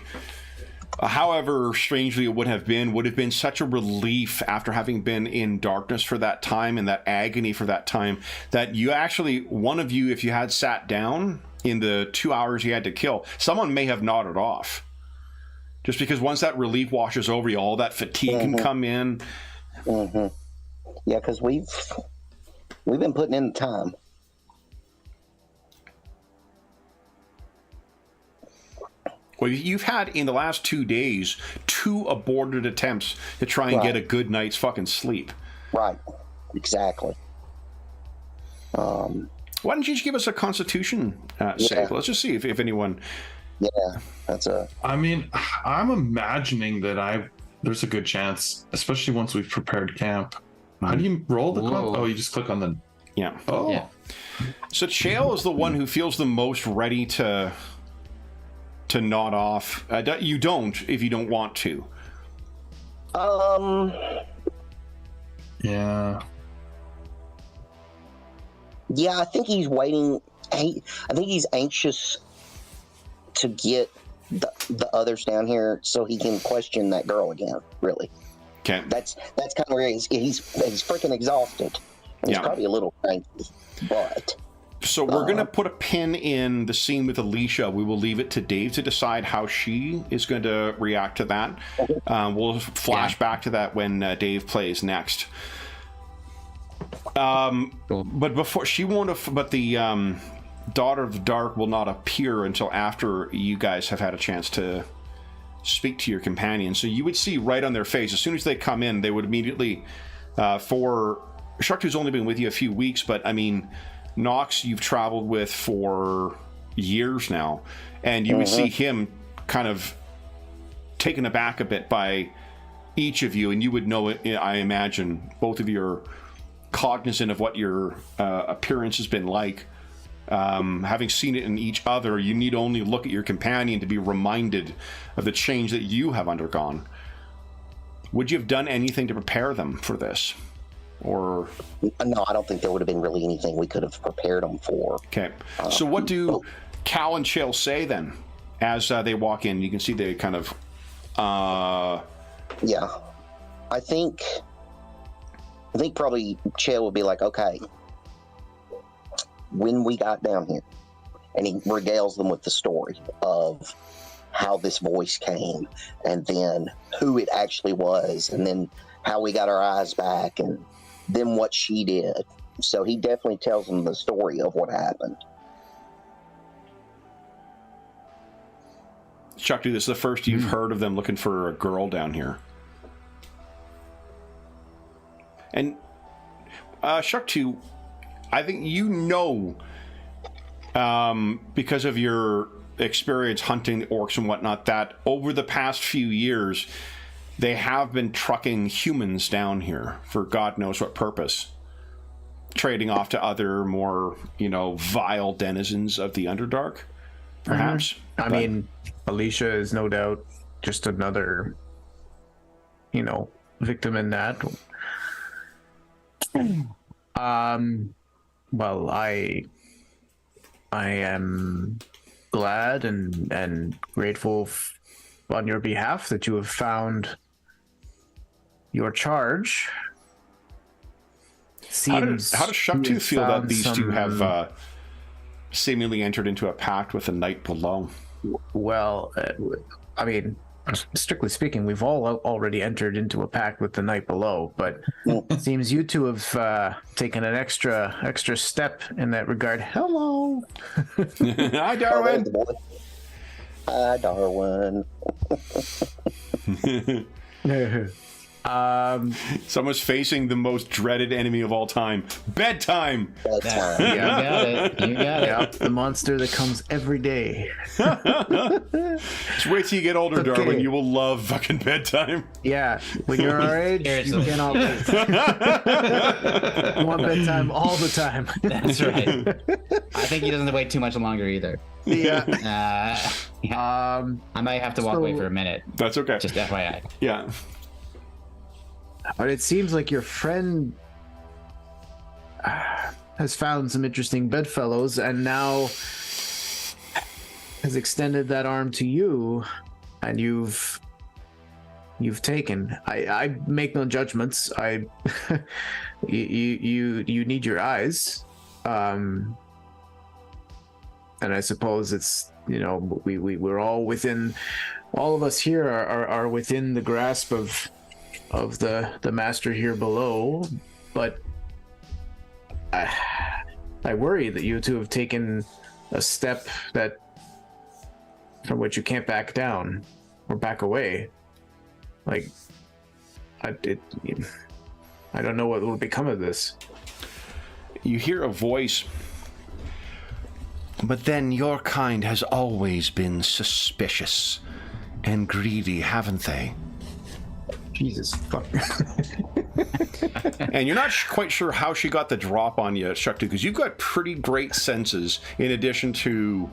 however strangely it would have been such a relief after having been in darkness for that time and that agony for that time, that you actually, one of you, if you had sat down in the 2 hours you had to kill, someone may have nodded off. Just because once that relief washes over you, all that fatigue can come in. Mm-hmm. Yeah, because we've been putting in the time. Well, you've had in the last 2 days 2 aborted attempts to try and get a good night's fucking sleep. Right. Exactly. Why don't you just give us a Constitution save? Let's just see if anyone. Yeah, that's a. I mean, I'm imagining that there's a good chance, especially once we've prepared camp. How do you roll the? Oh, you just click on the. Yeah. Oh. Yeah. So Shale is the one who feels the most ready to nod off. You don't if you don't want to. Yeah. Yeah, I think he's waiting. I think he's anxious to get the others down here so he can question that girl again. Really. Okay. That's kind of where he's freaking exhausted. He's probably a little cranky, but. So we're going to put a pin in the scene with Alisha. We will leave it to Dave to decide how she is going to react to that. We'll flash back to that when Dave plays next. But before she won't have, but the Daughter of the Dark will not appear until after you guys have had a chance to speak to your companion. So you would see right on their face, as soon as they come in, they would immediately, for Shaktu's only been with you a few weeks, but I mean, Knox you've traveled with for years now, and you would see him kind of taken aback a bit by each of you, and you would know it. I imagine both of you are cognizant of what your appearance has been like. Having seen it in each other, you need only look at your companion to be reminded of the change that you have undergone. Would you have done anything to prepare them for this? Or no, I don't think there would have been really anything we could have prepared them for. Okay. So what do Cal and Shale say then as they walk in? You can see they kind of yeah, I think probably Shale would be like, okay, when we got down here, and he regales them with the story of how this voice came, and then who it actually was, and then how we got our eyes back, and then what she did. So he definitely tells them the story of what happened. Chuck, this is the first you've heard of them looking for a girl down here. And Chuck, too, I think you know, because of your experience hunting the orcs and whatnot, that over the past few years, they have been trucking humans down here for God knows what purpose, trading off to other more, vile denizens of the Underdark, perhaps. I mean, Alisha is no doubt just another, victim in that. Well, I am glad and grateful on your behalf that you have found your charge. How does Shuck2 feel that these two have seemingly entered into a pact with the Night Below? Well, I mean, strictly speaking, we've all already entered into a pact with the Night Below, but it seems you two have taken an extra step in that regard. Hello. Hi, Darwin. Hi, Darwin. Someone's facing the most dreaded enemy of all time. Bedtime. Bedtime. You got it. Yeah, the monster that comes every day. Just wait till you get older, Okay. Darwin. You will love fucking bedtime. Yeah, when you're our age, you Seriously. cannot wait. You want bedtime all the time. That's right. I think he doesn't wait too much longer either. Yeah. Yeah. I might have to walk away for a minute. That's okay. Just FYI. Yeah. But it seems like your friend has found some interesting bedfellows and now has extended that arm to you, and you've taken. I make no judgments. You need your eyes, and I suppose it's we're all within. All of us here are within the grasp of the master here below, but I worry that you two have taken a step from which you can't back down or back away. Like, I don't know what will become of this. You hear a voice. But then your kind has always been suspicious and greedy, haven't they? Jesus fuck. And you're not quite sure how she got the drop on you, Shuck2, because you've got pretty great senses in addition to,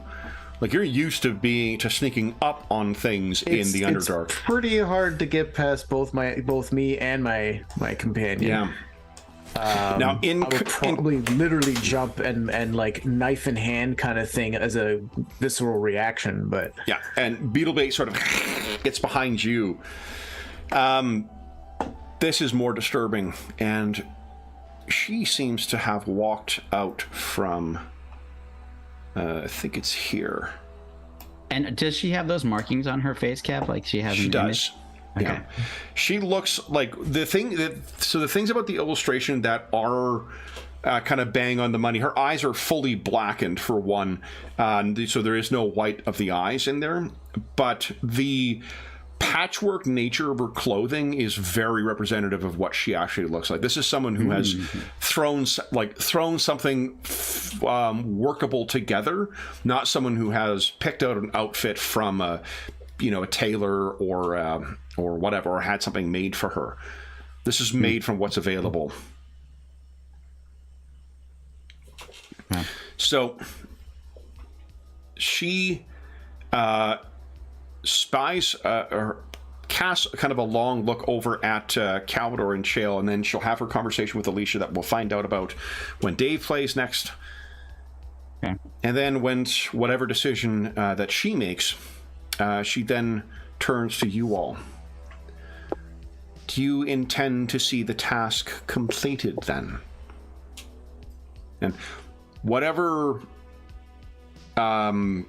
like, you're used to sneaking up on things in the Underdark. It's pretty hard to get past both me and my companion. Yeah. Now, I would probably literally jump and like knife in hand kind of thing as a visceral reaction, but yeah, and Beetlebait sort of gets behind you. This is more disturbing, and she seems to have walked out from. I think it's here. And does she have those markings on her face cap like she has? She in the does. image? Yeah. Okay. She looks like the things about the illustration that are kind of bang on the money. Her eyes are fully blackened for one, so there is no white of the eyes in there. But the patchwork nature of her clothing is very representative of what she actually looks like. This is someone who has thrown something workable together, not someone who has picked out an outfit from a tailor or whatever, or had something made for her. This is made from what's available. Yeah. So she spies or casts kind of a long look over at Kalador and Chael, and then she'll have her conversation with Alisha that we'll find out about when Dave plays next. Okay. And then when whatever decision that she makes, she then turns to you all. Do you intend to see the task completed then? And whattever kind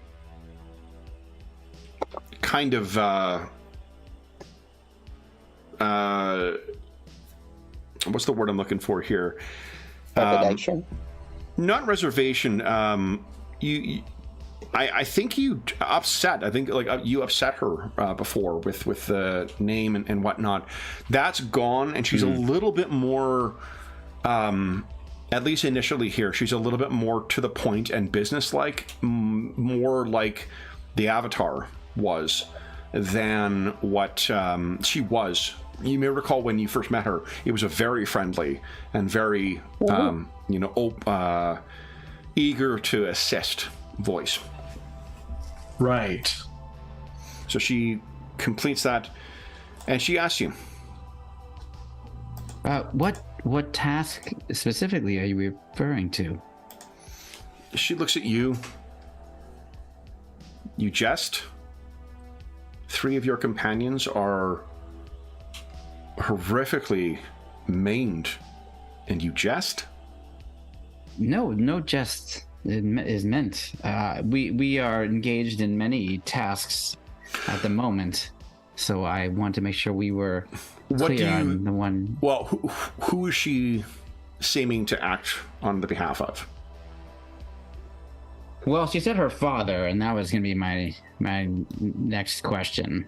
of what's the word I'm looking for here? Trepidation? Not reservation. I think you upset. I think you upset her before with the name and whatnot. That's gone, and she's a little bit more. At least initially here, she's a little bit more to the point and businesslike, more like the Avatar was than what she was. You may recall when you first met her, it was a very friendly and very, eager to assist voice. Right. So she completes that, and she asks you, what task specifically are you referring to? she looks at you. You jest. 3 of your companions are horrifically maimed, and you jest? No jest is meant. We are engaged in many tasks at the moment, so I want to make sure we were clear on the one. Well, who is she seeming to act on the behalf of? Well, she said her father, and that was going to be my next question.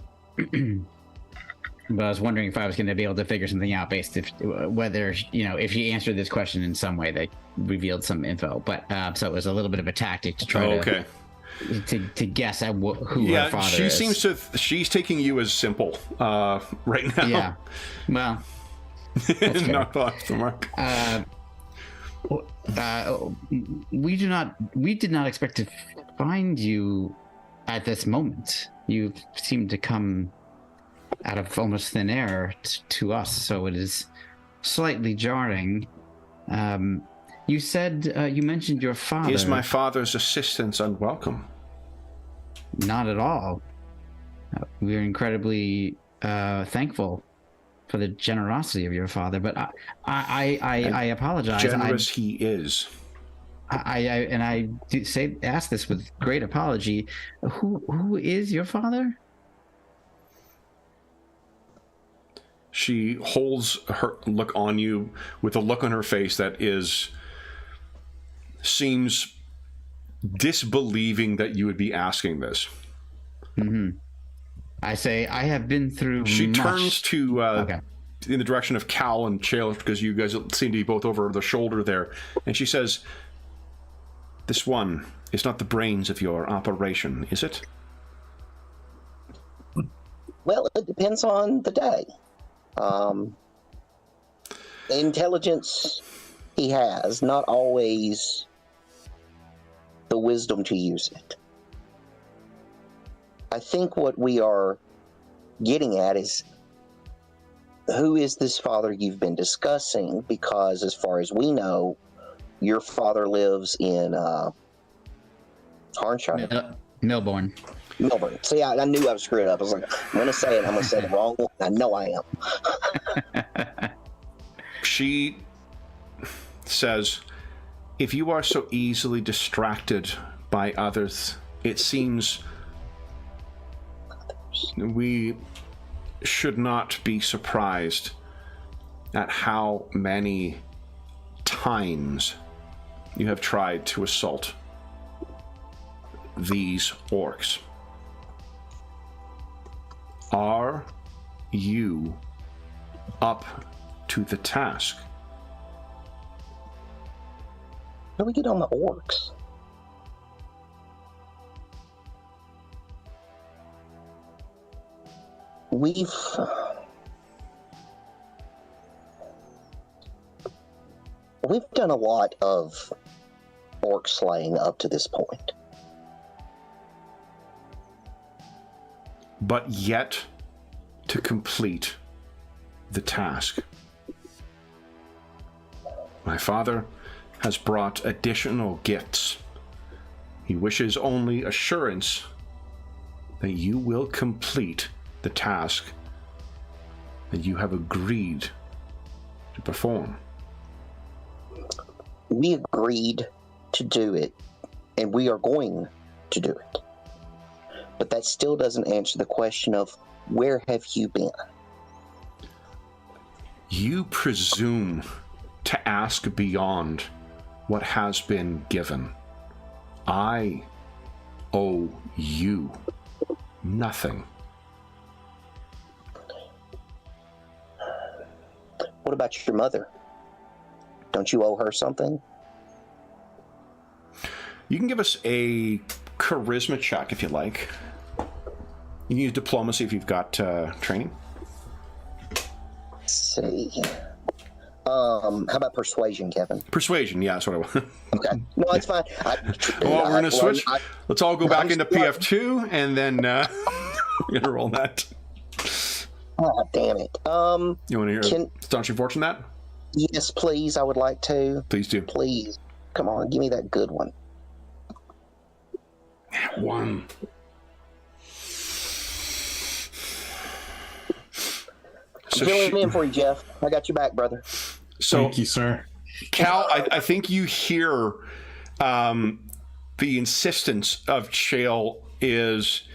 But I was wondering if I was going to be able to figure something out based whether if she answered this question in some way that revealed some info. But so it was a little bit of a tactic to try to guess at who her father is. She's taking you as simple right now. Yeah. Well, not off the mark. We did not expect to find you at this moment. You seem to come out of almost thin air to us, so it is slightly jarring. You said you mentioned your father. Is my father's assistance unwelcome? Not at all. We're incredibly thankful for the generosity of your father, but I apologize. Generous he is. I ask this with great apology. Who is your father? She holds her look on you with a look on her face that seems disbelieving that you would be asking this. Mm-hmm. I say, I have been through She much. turns to in the direction of Cal and Chael, because you guys seem to be both over the shoulder there, and she says, "This one is not the brains of your operation, is it?" Well, it depends on the day. Intelligence he has, not always the wisdom to use it. I think what we are getting at is, who is this father you've been discussing? Because as far as we know, your father lives in Harnshire. Melbourne. Melbourne. See, I knew I was screwed up. I was like, I'm going to say it. I'm going to say the wrong one. I know I am. She says, "If you are so easily distracted by others, it seems we should not be surprised at how many times you have tried to assault these orcs. Are you up to the task?" How do we get on the orcs? We've done a lot of orc slaying up to this point. But yet to complete the task. My father has brought additional gifts. He wishes only assurance that you will complete the task that you have agreed to perform. We agreed to do it, and we are going to do it. But that still doesn't answer the question of, where have you been? You presume to ask beyond what has been given. I owe you nothing. What about your mother? Don't you owe her something? You can give us a charisma check if you like. You can use diplomacy if you've got training. Let's see. How about persuasion, Kevin? Persuasion, yeah, that's what I want. Okay. No, it's fine. Well, we're going to switch. Let's all go back into PF2, and then we're going to roll that. Oh, damn it. You want to hear Astonishing Fortune that? Yes, please. I would like to. Please do. Please. Come on, give me that good one. 1. I'm filling in for you, Jeff. I got your back, brother. So, thank you, sir. Cal, I think you hear the insistence of Shale is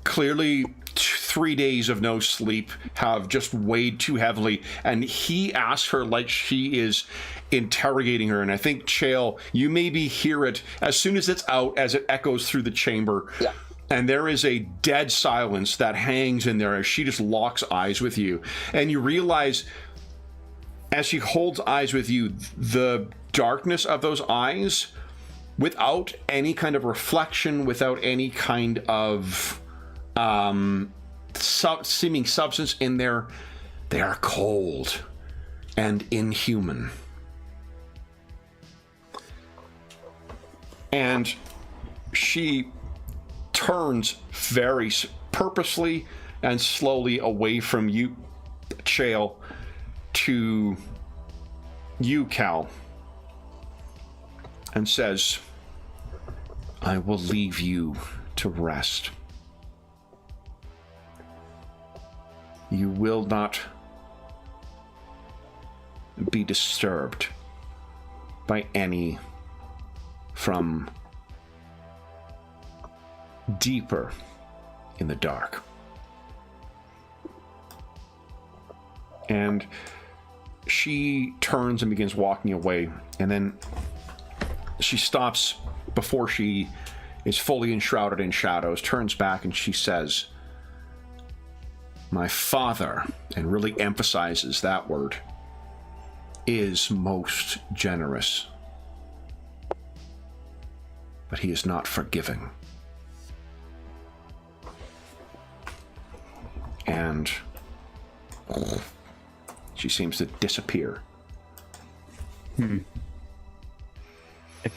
clearly 3 days of no sleep have just weighed too heavily, and he asks her like she is interrogating her. And I think, Shale, you maybe hear it as soon as it's out, as it echoes through the chamber. Yeah. And there is a dead silence that hangs in there as she just locks eyes with you. And you realize, as she holds eyes with you, the darkness of those eyes, without any kind of reflection, without any kind of seeming substance in there, they are cold and inhuman. And she turns very purposely and slowly away from you, Shale, to you, Cal, and says, I will leave you to rest. You will not be disturbed by any from deeper in the dark. And she turns and begins walking away, and then she stops before she is fully enshrouded in shadows, turns back, and she says, my father, and really emphasizes that word, is most generous, but he is not forgiving. And she seems to disappear. Can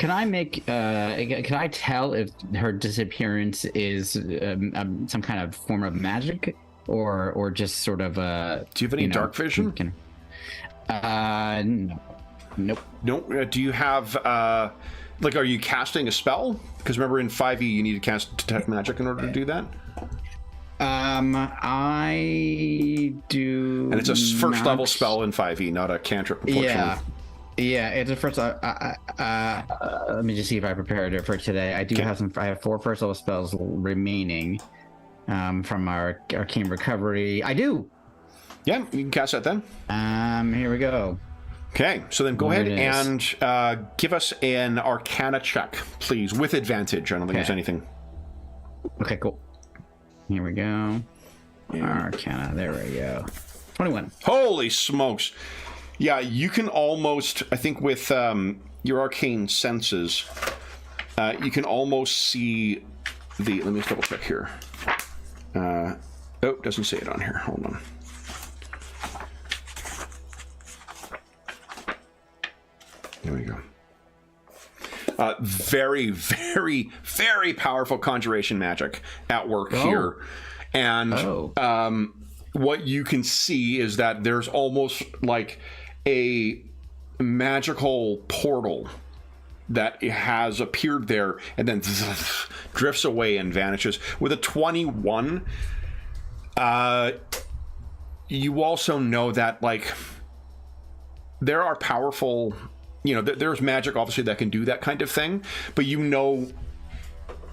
I make? Can I tell if her disappearance is some kind of form of magic, or just sort of a? Do you have any dark vision? No. Nope. No. Do you have like? Are you casting a spell? Because remember, in 5e, you need to cast detect magic in order to do that. I do. And it's a first not... level spell in 5e, not a cantrip, unfortunately. Yeah, it's a first. Let me just see if I prepared it for today. I do have some. I have 4 first level spells remaining from our arcane recovery. I do. Yeah, you can cast that then. Here we go. Okay, so then go ahead and give us an Arcana check, please, with advantage. I don't think there's anything. Okay, cool. Here we go. Arcana, there we go. 21. Holy smokes. Yeah, you can almost, I think with your arcane senses, you can almost see the, let me just double check here. Oh, it doesn't say it on here. Hold on. There we go. Very, very, very powerful conjuration magic at work here. And what you can see is that there's almost like a magical portal that has appeared there and then drifts away and vanishes. With a 21, you also know that, like, there are powerful... You know, there's magic, obviously, that can do that kind of thing, but you know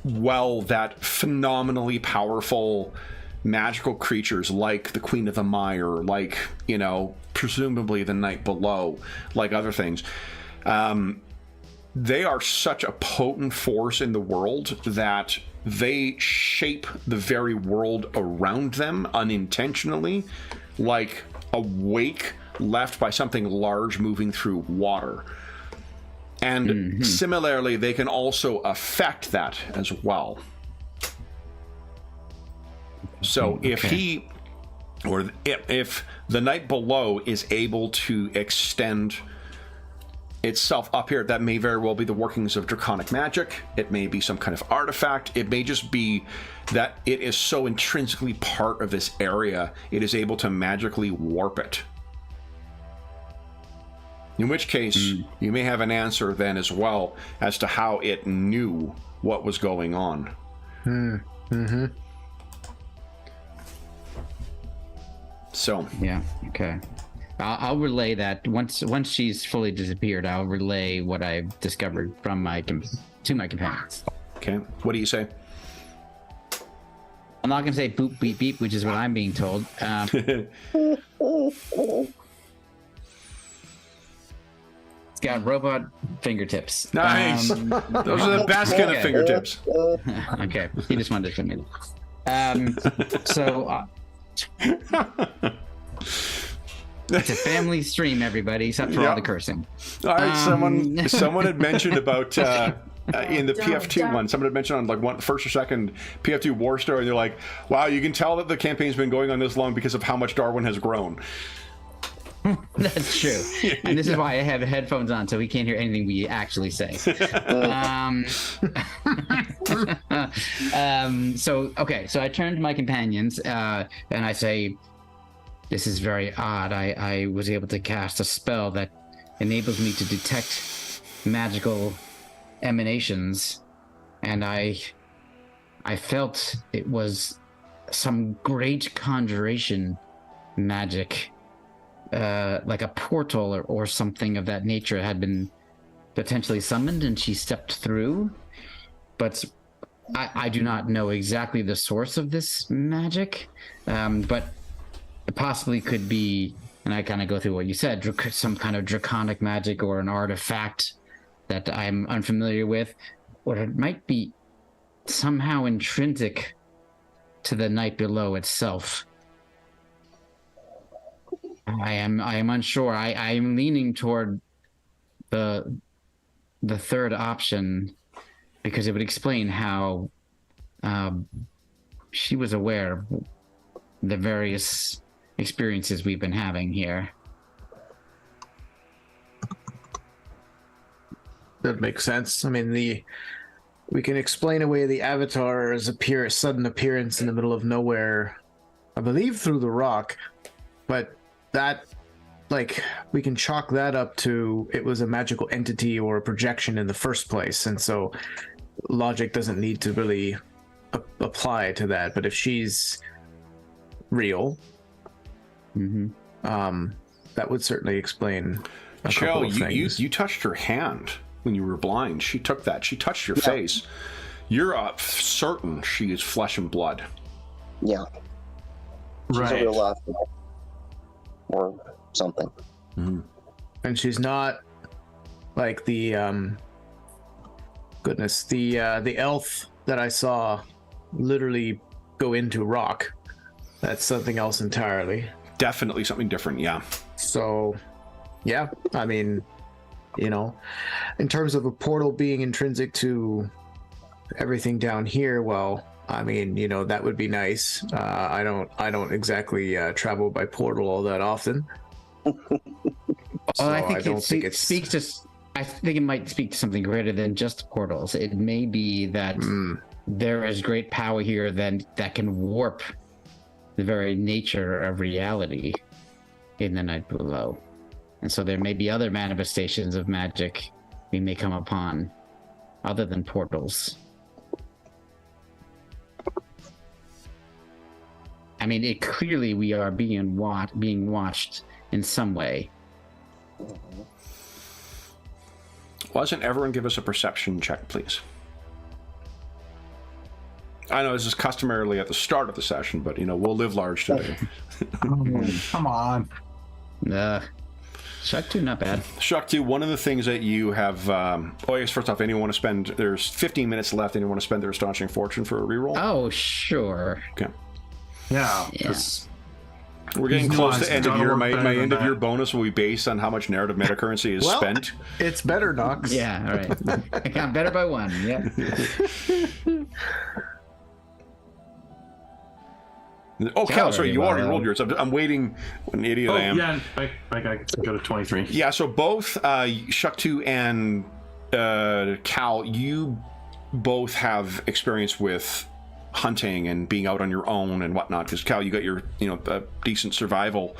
well that phenomenally powerful magical creatures like the Queen of the Mire, like, you know, presumably the Night Below, like other things, they are such a potent force in the world that they shape the very world around them unintentionally, like a wake left by something large moving through water. And similarly, they can also affect that as well. So if he, or if the night below is able to extend itself up here, that may very well be the workings of draconic magic. It may be some kind of artifact. It may just be that it is so intrinsically part of this area, it is able to magically warp it. In which case, you may have an answer then as well as to how it knew what was going on. So yeah, okay. I'll relay that once she's fully disappeared. I'll relay what I've discovered from to my companions. Okay, what do you say? I'm not gonna say boop beep beep, which is what I'm being told. It's got robot fingertips. Nice. Those are the best kind of fingertips. Okay, he just wanted to show me that. It's a family stream, everybody, except for all the cursing. All right, someone had mentioned about in the PF2 one. Someone had mentioned on like first or second PF2 War Story, and they're like, "Wow, you can tell that the campaign's been going on this long because of how much Darwin has grown." That's true, and this is why I have headphones on, so we can't hear anything we actually say. So I turn to my companions and I say, "This is very odd. I was able to cast a spell that enables me to detect magical emanations, and I felt it was some great conjuration magic, like a portal or something of that nature had been potentially summoned, and she stepped through. But I do not know exactly the source of this magic, but it possibly could be," and I kind of go through what you said, some kind of draconic magic or an artifact that I'm unfamiliar with, or it might be somehow intrinsic to the night below itself. I am unsure. I am leaning toward the third option because it would explain how she was aware of the various experiences we've been having here. That makes sense. I mean, we can explain away the Avatar's sudden appearance in the middle of nowhere, I believe through the rock, but that, like, we can chalk that up to it was a magical entity or a projection in the first place, and so logic doesn't need to really apply to that. But if she's real, that would certainly explain a couple of things. You touched her hand when you were blind. She took that. She touched your face. You're certain she is flesh and blood. Yeah. She's a real life or something. And she's not like the the elf that I saw literally go into rock. That's something else entirely. Definitely something different, yeah. So, yeah, I mean, you know, in terms of a portal being intrinsic to everything down here, well, I mean, you know, that would be nice. I don't exactly travel by portal all that often. So I think I think it might speak to something greater than just portals. It may be that there is great power here that can warp the very nature of reality in the night below. And so there may be other manifestations of magic we may come upon other than portals. I mean, clearly we are being watched in some way. Why doesn't everyone give us a perception check, please? I know this is customarily at the start of the session, but, you know, we'll live large today. Come on. Shock 2, not bad. Shock 2, one of the things that you have... I guess first off, anyone want to spend... There's 15 minutes left. Anyone want to spend their Astonishing Fortune for a reroll? Oh, sure. Okay. Yeah. We're getting He's close nuanced. to end of Gotta year. work My better than end of that. year bonus will be based on how much narrative metacurrency is Well, spent. It's better, Knox. Yeah, all right. I got better by 1. Yep. Oh, Cal, sorry, you already well. rolled yours. I'm waiting. What an idiot Oh I am. yeah, I got to 23. Yeah, so both Shuktu and Cal, you both have experience with hunting and being out on your own and whatnot. Because Cal, you got your decent survival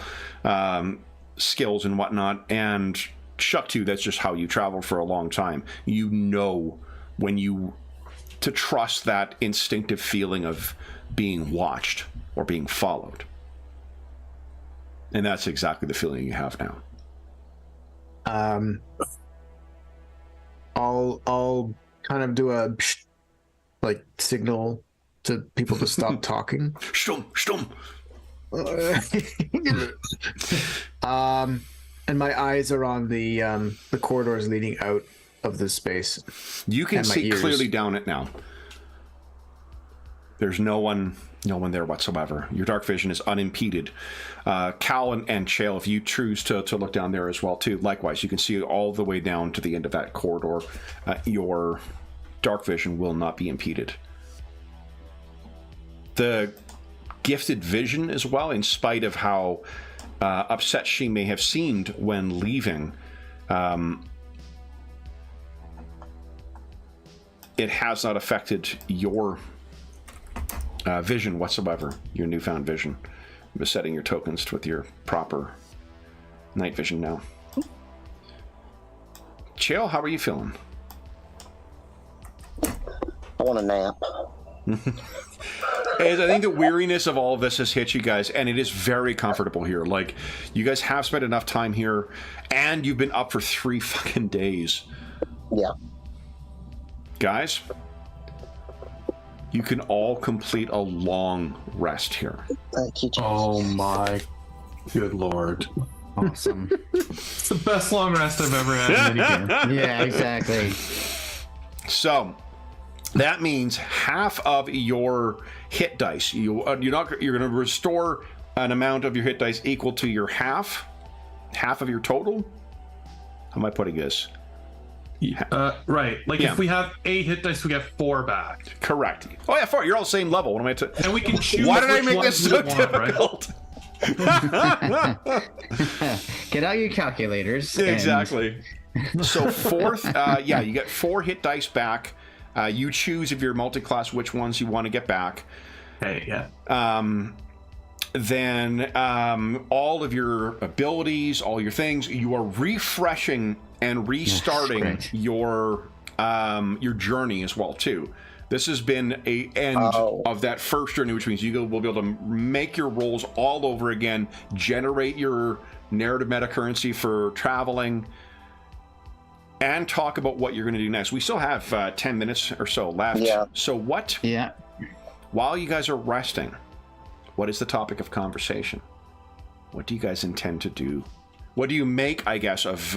skills and whatnot, and Shuktu, that's just how you travel for a long time. You know to trust that instinctive feeling of being watched or being followed. And that's exactly the feeling you have now. I'll kind of do a signal to people to stop talking. Stum, stum. And my eyes are on the corridors leading out of this space. You can And my see ears. clearly down it now. There's no one there whatsoever. Your dark vision is unimpeded. Cal and Chael, if you choose to look down there as well too, likewise, you can see all the way down to the end of that corridor. Your dark vision will not be impeded. The gifted vision as well, in spite of how upset she may have seemed when leaving, it has not affected your vision whatsoever, your newfound vision. You're setting your tokens with your proper night vision now. Chael, how are you feeling? I want a nap. As I think the weariness of all of this has hit you guys, and it is very comfortable here. Like, you guys have spent enough time here, and you've been up for 3 fucking days. Yeah. Guys, you can all complete a long rest here. Thank you, Jesus. Oh my good lord. Awesome. It's the best long rest I've ever had in any game. Yeah, exactly. So that means half of your hit dice. You're going to restore an amount of your hit dice equal to your half of your total. How am I putting this? Right. Like Yeah. if we have 8 hit dice, we get 4 back. Correct. Oh yeah, 4. You're all the same level. What am I? And we can choose. Why did I which make ones this we so want, right? difficult? Get out your calculators. and- Exactly. So fourth, you get 4 hit dice back. You choose if you're multi-class which ones you want to get back. Hey, yeah. Then all of your abilities, all your things, you are refreshing and restarting great. your journey as well too. This has been a end of that first journey, which means you will be able to make your rolls all over again, generate your narrative metacurrency for traveling, and talk about what you're going to do next. We still have 10 minutes or so left. Yeah. So Yeah. while you guys are resting, what is the topic of conversation? What do you guys intend to do? What do you make, I guess, of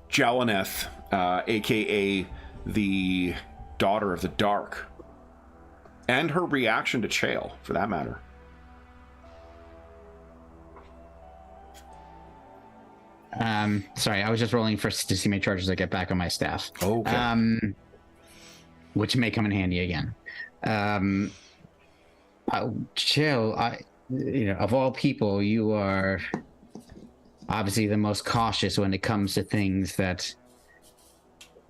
Jalaneth, aka the Daughter of the Dark, and her reaction to Chael, for that matter? Sorry, I was just rolling first to see my charges I get back on my staff. Okay. Which may come in handy again. Chill. Of all people, you are obviously the most cautious when it comes to things that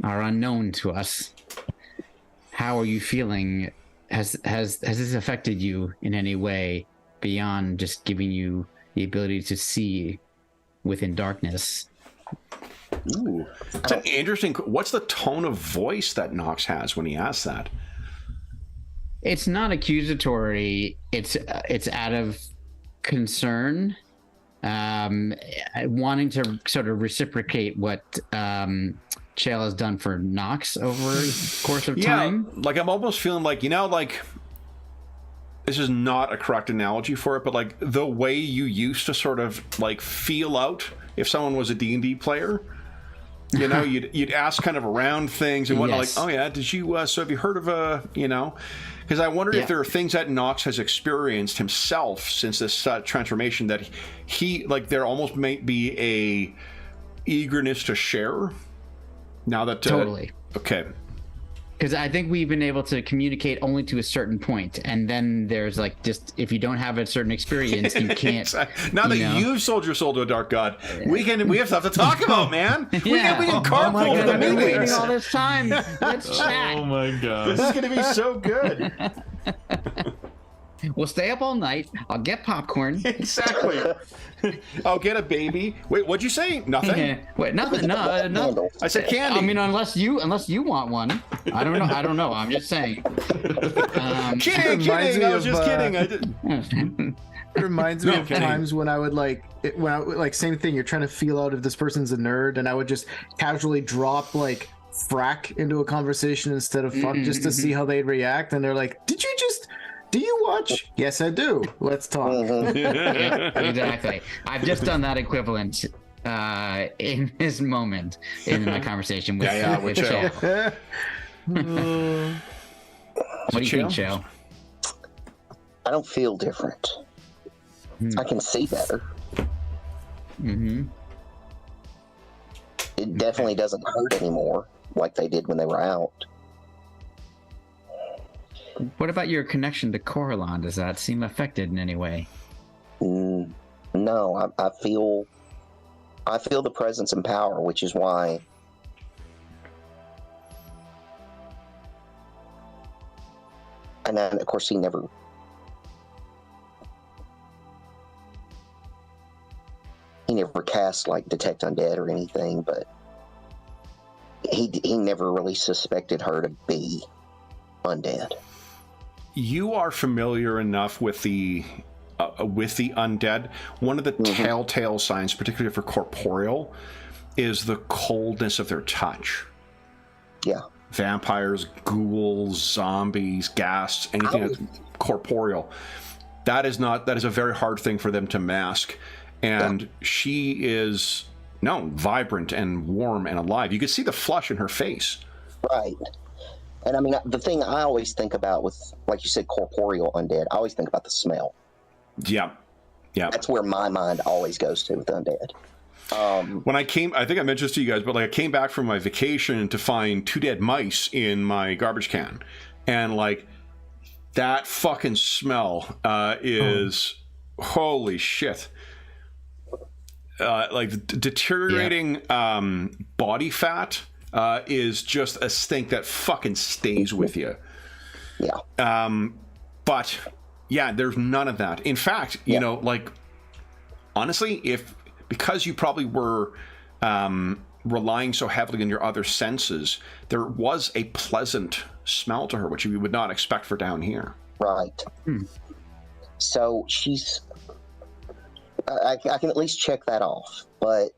are unknown to us. How are you feeling? Has this affected you in any way beyond just giving you the ability to see within darkness? Ooh. It's an interesting... What's the tone of voice that Knox has when he asks that? It's not accusatory. It's out of concern, wanting to sort of reciprocate what Chael has done for Knox over the course of time. Like I'm almost feeling like, this is not a correct analogy for it, but like the way you used to sort of like feel out if someone was a D&D player, You know, you'd ask kind of around things and whatnot, Yes. like, oh yeah, did you? So have you heard of you know? Because I wondered if there are things that Knox has experienced himself since this transformation that he like there almost might be a eagerness to share. Now that Totally. Okay. Because I think we've been able to communicate only to a certain point, and then there's like just if you don't have a certain experience, you can't. Now that know? you've sold your soul to a dark god, we have stuff to talk about, man. We can carpool to the I've been waiting meetings. all this time. Let's chat. Oh my god. This is going to be so good. We'll stay up all night. I'll get popcorn. Exactly. I'll get a baby. Wait, what'd you say? Nothing. Wait, nothing. No. I said candy. I mean, unless you want one. I don't know. I'm just saying. Kidding. me I was of, just kidding. I did. It reminds me No, of kidding. times when I would like same thing. You're trying to feel out if this person's a nerd, and I would just casually drop like frack into a conversation instead of fuck, just to see how they'd react. And they're like, do you watch? Yes, I do. Let's talk. Yeah, exactly. I've just done that equivalent in this moment in my conversation with, with chill. Cho. What do you think, Cho? I don't feel different. I can see better. Mm-hmm. It definitely doesn't hurt anymore like they did when they were out. What about your connection to Coralon? Does that seem affected in any way? No, I feel the presence and power, which is why and then of course he never cast like detect undead or anything, but he never really suspected her to be undead. You are familiar enough with the undead. One of the telltale signs, particularly for corporeal, is the coldness of their touch. Yeah. Vampires, ghouls, zombies, ghasts, anything that's corporeal. That is a very hard thing for them to mask. And she is vibrant and warm and alive. You can see the flush in her face. Right. And I mean, the thing I always think about with, like you said, corporeal undead, I always think about the smell. Yeah. That's where my mind always goes to with undead. When I think I mentioned this to you guys, but like I came back from my vacation to find 2 dead mice in my garbage can. And like that fucking smell is holy shit. Like deteriorating body fat is just a stink that fucking stays with you. Yeah. But yeah, there's none of that. In fact, you know, like honestly, because you probably were relying so heavily on your other senses, there was a pleasant smell to her, which you would not expect for down here. Right. So I can at least check that off, but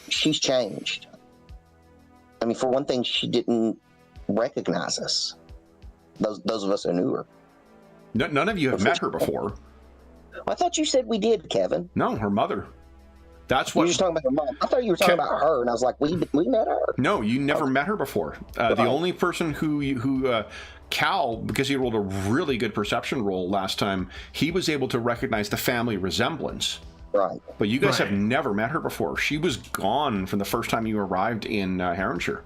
she's changed. I mean, for one thing, she didn't recognize us. Those of us who knew her. None of you have met her before. I thought you said we did, Kevin. No, her mother. That's You were what. just talking about her mom. I thought you were talking about her, and I was like, we met her. No, you never met her before. The only person who Cal, because he rolled a really good perception roll last time, he was able to recognize the family resemblance. Right. But you guys have never met her before. She was gone from the first time you arrived in Heronshire.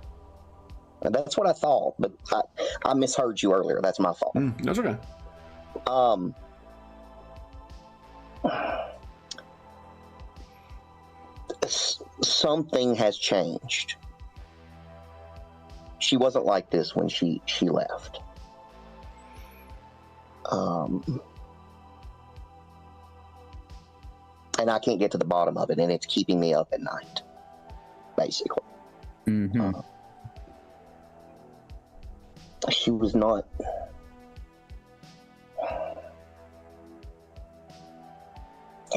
And that's what I thought, but I misheard you earlier. That's my fault. That's okay. Something has changed. She wasn't like this when she left. And I can't get to the bottom of it, and it's keeping me up at night, basically. Mm-hmm. She was not.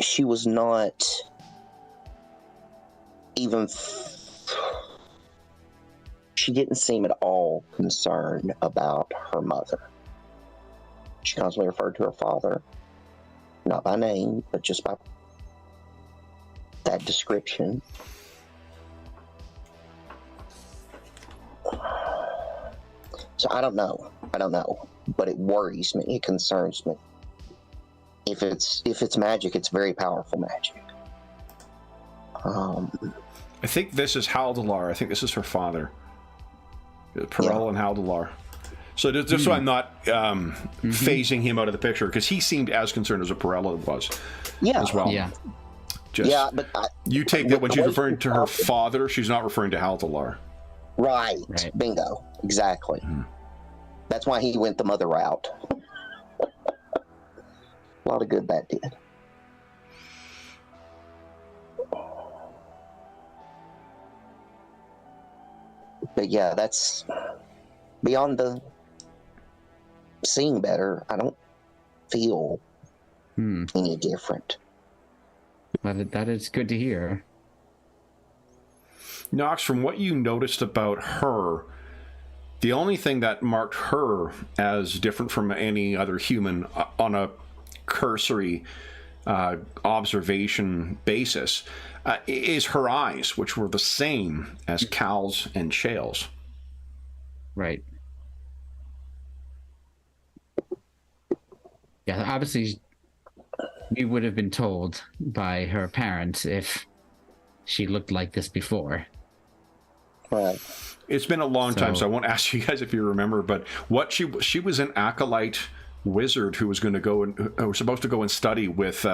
She was not even. She didn't seem at all concerned about her mother. She constantly referred to her father, not by name, but just by that description. So I don't know, but it worries me. It concerns me. If it's magic, it's very powerful magic. I think this is Haldalar. I think this is her father. Perel and Haldalar. So just so I'm not phasing him out of the picture, because he seemed as concerned as a Perella was as well. Yeah. But you take that when she's referring to her father, she's not referring to Haldalar. Right. Bingo. Exactly. That's why he went the mother route. A lot of good that did. But yeah, that's beyond the seeing better. I don't feel any different. That is good to hear. Knox, from what you noticed about her, the only thing that marked her as different from any other human on a cursory observation basis is her eyes, which were the same as Cal's and Shale's. Right. Yeah, obviously we would have been told by her parents if she looked like this before. Right. It's been a long time, so I won't ask you guys if you remember, but what she was an acolyte wizard who was going to go and who was supposed to go and study with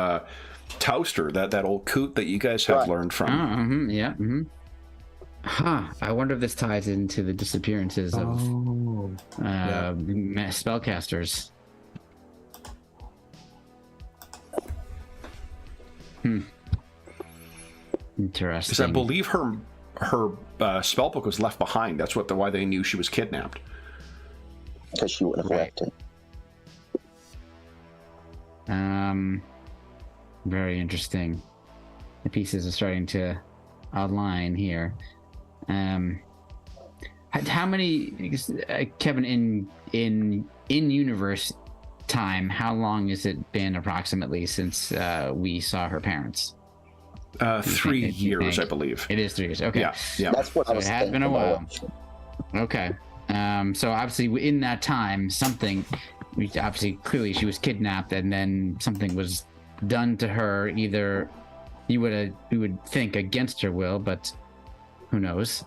Toaster, that old coot that you guys have learned from. I wonder if this ties into the disappearances of spellcasters. Interesting. Because I believe her spellbook was left behind. That's why they knew she was kidnapped. Because she wouldn't have left it. Very interesting. The pieces are starting to align here. How many, Kevin, in universe time, how long has it been approximately since we saw her parents? 3 years, I believe. It is 3 years. Okay. Yeah. That's what I was thinking. It has been a while. Okay. So obviously in that time, clearly she was kidnapped, and then something was done to her. Either you would think against her will, but who knows?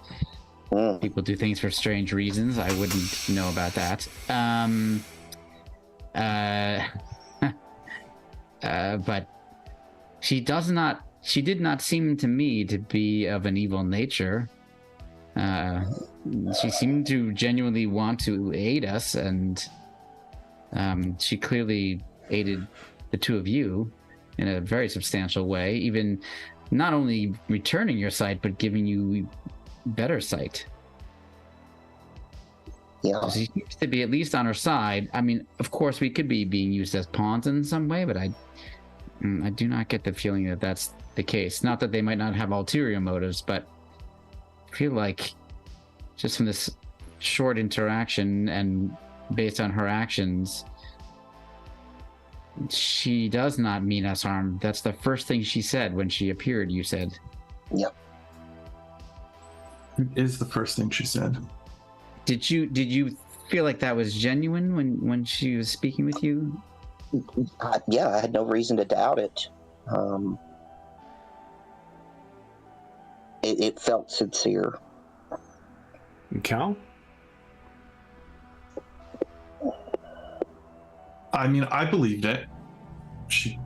People do things for strange reasons. I wouldn't know about that. But she did not seem to me to be of an evil nature. She seemed to genuinely want to aid us, and she clearly aided the two of you in a very substantial way, even not only returning your sight, but giving you better sight. Yeah. She seems to be at least on her side. I mean, of course, we could be being used as pawns in some way, but I do not get the feeling that that's the case. Not that they might not have ulterior motives, but I feel like just from this short interaction and based on her actions, she does not mean us harm. That's the first thing she said when she appeared, you said. Yep. It is the first thing she said. Did you feel like that was genuine when she was speaking with you? I had no reason to doubt it. It felt sincere. Cal? I mean, I believed it. She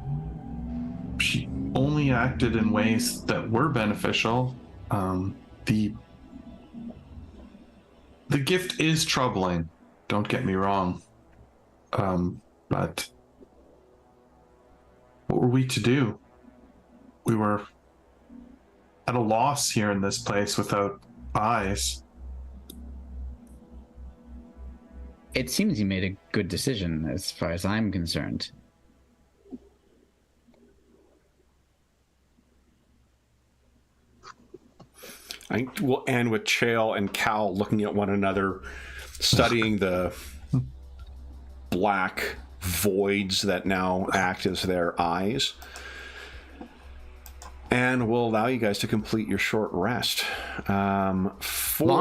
only acted in ways that were beneficial. The gift is troubling, don't get me wrong. But what were we to do? We were at a loss here in this place without eyes. It seems you made a good decision as far as I'm concerned. I think we'll end with Chael and Cal looking at one another, studying the black voids that now act as their eyes. and we'll allow you guys to complete your short rest. Long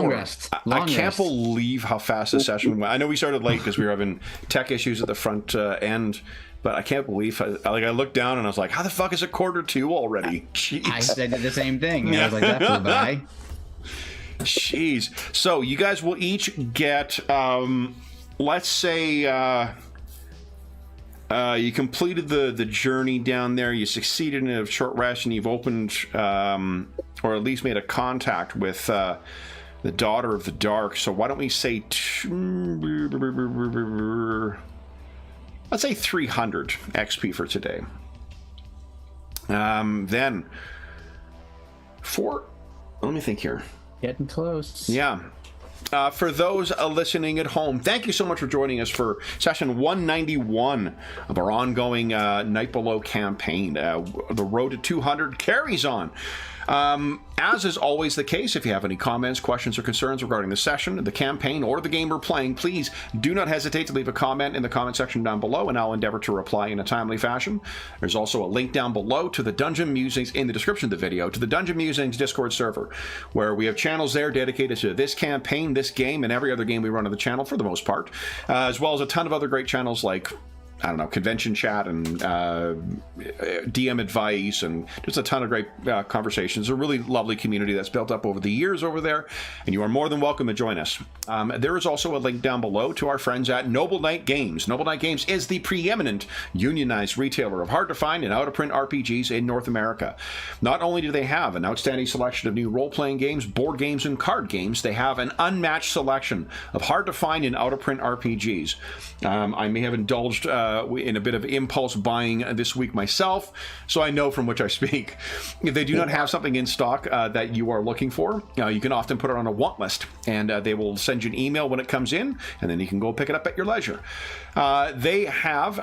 rest. I can't believe how fast the session went. I know we started late because we were having tech issues at the front end, but I can't believe I looked down and I was like, how the fuck is it 1:45 already? Jeez. I did the same thing. I was like, that flew by. Jeez. So you guys will each get, let's say, you completed the journey down there. You succeeded in a short rest, and you've opened, or at least made a contact with the Daughter of the Dark. So why don't we say, let's say 300 XP for today. Then let me think here. Getting close. Yeah. For those listening at home, thank you so much for joining us for session 191 of our ongoing Night Below campaign. The road to 200 carries on. As is always the case, if you have any comments, questions, or concerns regarding the session, the campaign, or the game we're playing, please do not hesitate to leave a comment in the comment section down below, and I'll endeavor to reply in a timely fashion. There's also a link down below to the Dungeon Musings in the description of the video, to the Dungeon Musings Discord server, where we have channels there dedicated to this campaign, this game, and every other game we run on the channel for the most part, as well as a ton of other great channels like, I don't know, convention chat and DM advice, and just a ton of great conversations. A really lovely community that's built up over the years over there, and you are more than welcome to join us. There is also a link down below to our friends at Noble Knight Games. Noble Knight Games is the preeminent unionized retailer of hard-to-find and out-of-print RPGs in North America. Not only do they have an outstanding selection of new role-playing games, board games, and card games, they have an unmatched selection of hard-to-find and out-of-print RPGs. I may have indulged in a bit of impulse buying this week myself, so I know from which I speak. If they do not have something in stock that you are looking for, you can often put it on a want list, and they will send you an email when it comes in, and then you can go pick it up at your leisure. They have,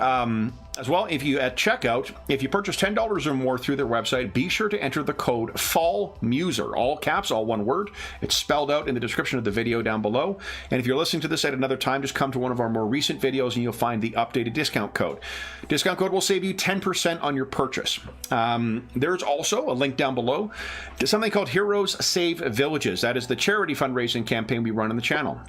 as well, if you at checkout, if you purchase $10 or more through their website, be sure to enter the code FALLMUSER, all caps, all one word. It's spelled out in the description of the video down below. And if you're listening to this at another time, just come to one of our more recent videos and you'll find the updated discount code. Discount code will save you 10% on your purchase. There's also a link down below to something called Heroes Save Villages. That is the charity fundraising campaign we run on the channel.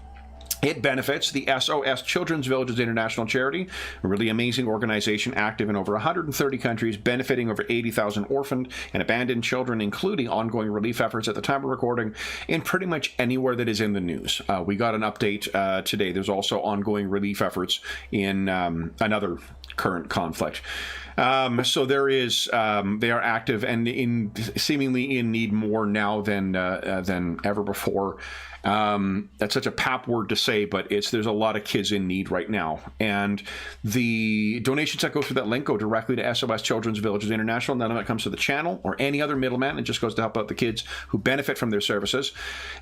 It benefits the SOS Children's Villages International Charity, a really amazing organization active in over 130 countries, benefiting over 80,000 orphaned and abandoned children, including ongoing relief efforts at the time of recording in pretty much anywhere that is in the news. We got an update today. There's also ongoing relief efforts in another current conflict. So there is, they are active and seemingly in need more now than ever before. That's such a pap word to say, but there's a lot of kids in need right now. And the donations that go through that link go directly to SOS Children's Villages International. None of that comes to the channel or any other middleman. It just goes to help out the kids who benefit from their services.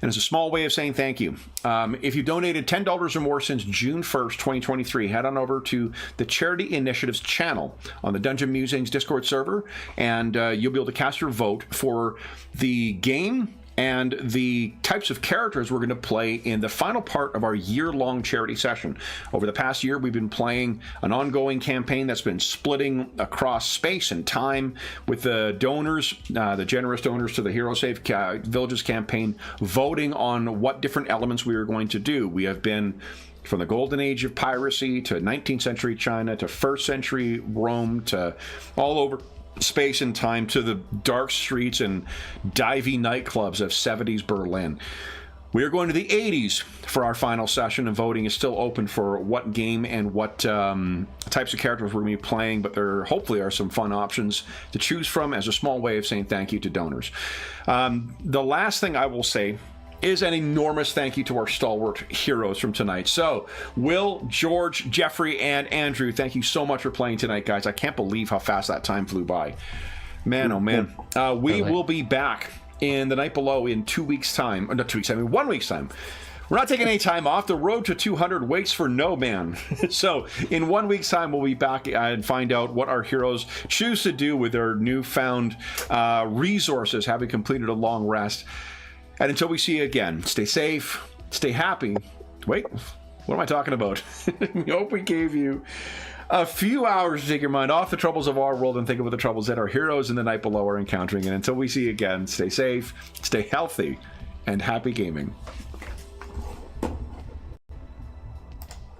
And it's a small way of saying thank you. If you've donated $10 or more since June 1st, 2023, head on over to the Charity Initiatives channel on the Dungeon Musings Discord server, and you'll be able to cast your vote for the game and the types of characters we're going to play in the final part of our year-long charity session. Over the past year, we've been playing an ongoing campaign that's been splitting across space and time with the donors, the generous donors to the Hero Save Villages campaign, voting on what different elements we are going to do. We have been from the golden age of piracy to 19th century China to 1st century Rome to all over space and time to the dark streets and divey nightclubs of 70s Berlin. We are going to the 80s for our final session, and voting is still open for what game and what types of characters we're going to be playing, but there hopefully are some fun options to choose from as a small way of saying thank you to donors. The last thing I will say is an enormous thank you to our stalwart heroes from tonight. So, Will, George, Jeffrey, and Andrew, thank you so much for playing tonight, guys. I can't believe how fast that time flew by. Man, oh man. We will be back in the Night Below in 2 weeks' time. Or not 2 weeks' time, in 1 week's time. We're not taking any time off. The road to 200 waits for no man. So, in 1 week's time, we'll be back and find out what our heroes choose to do with their newfound resources, having completed a long rest. And until we see you again, stay safe, stay happy. Wait, what am I talking about? We hope we gave you a few hours to take your mind off the troubles of our world and think about the troubles that our heroes in the night below are encountering. And until we see you again, stay safe, stay healthy, and happy gaming.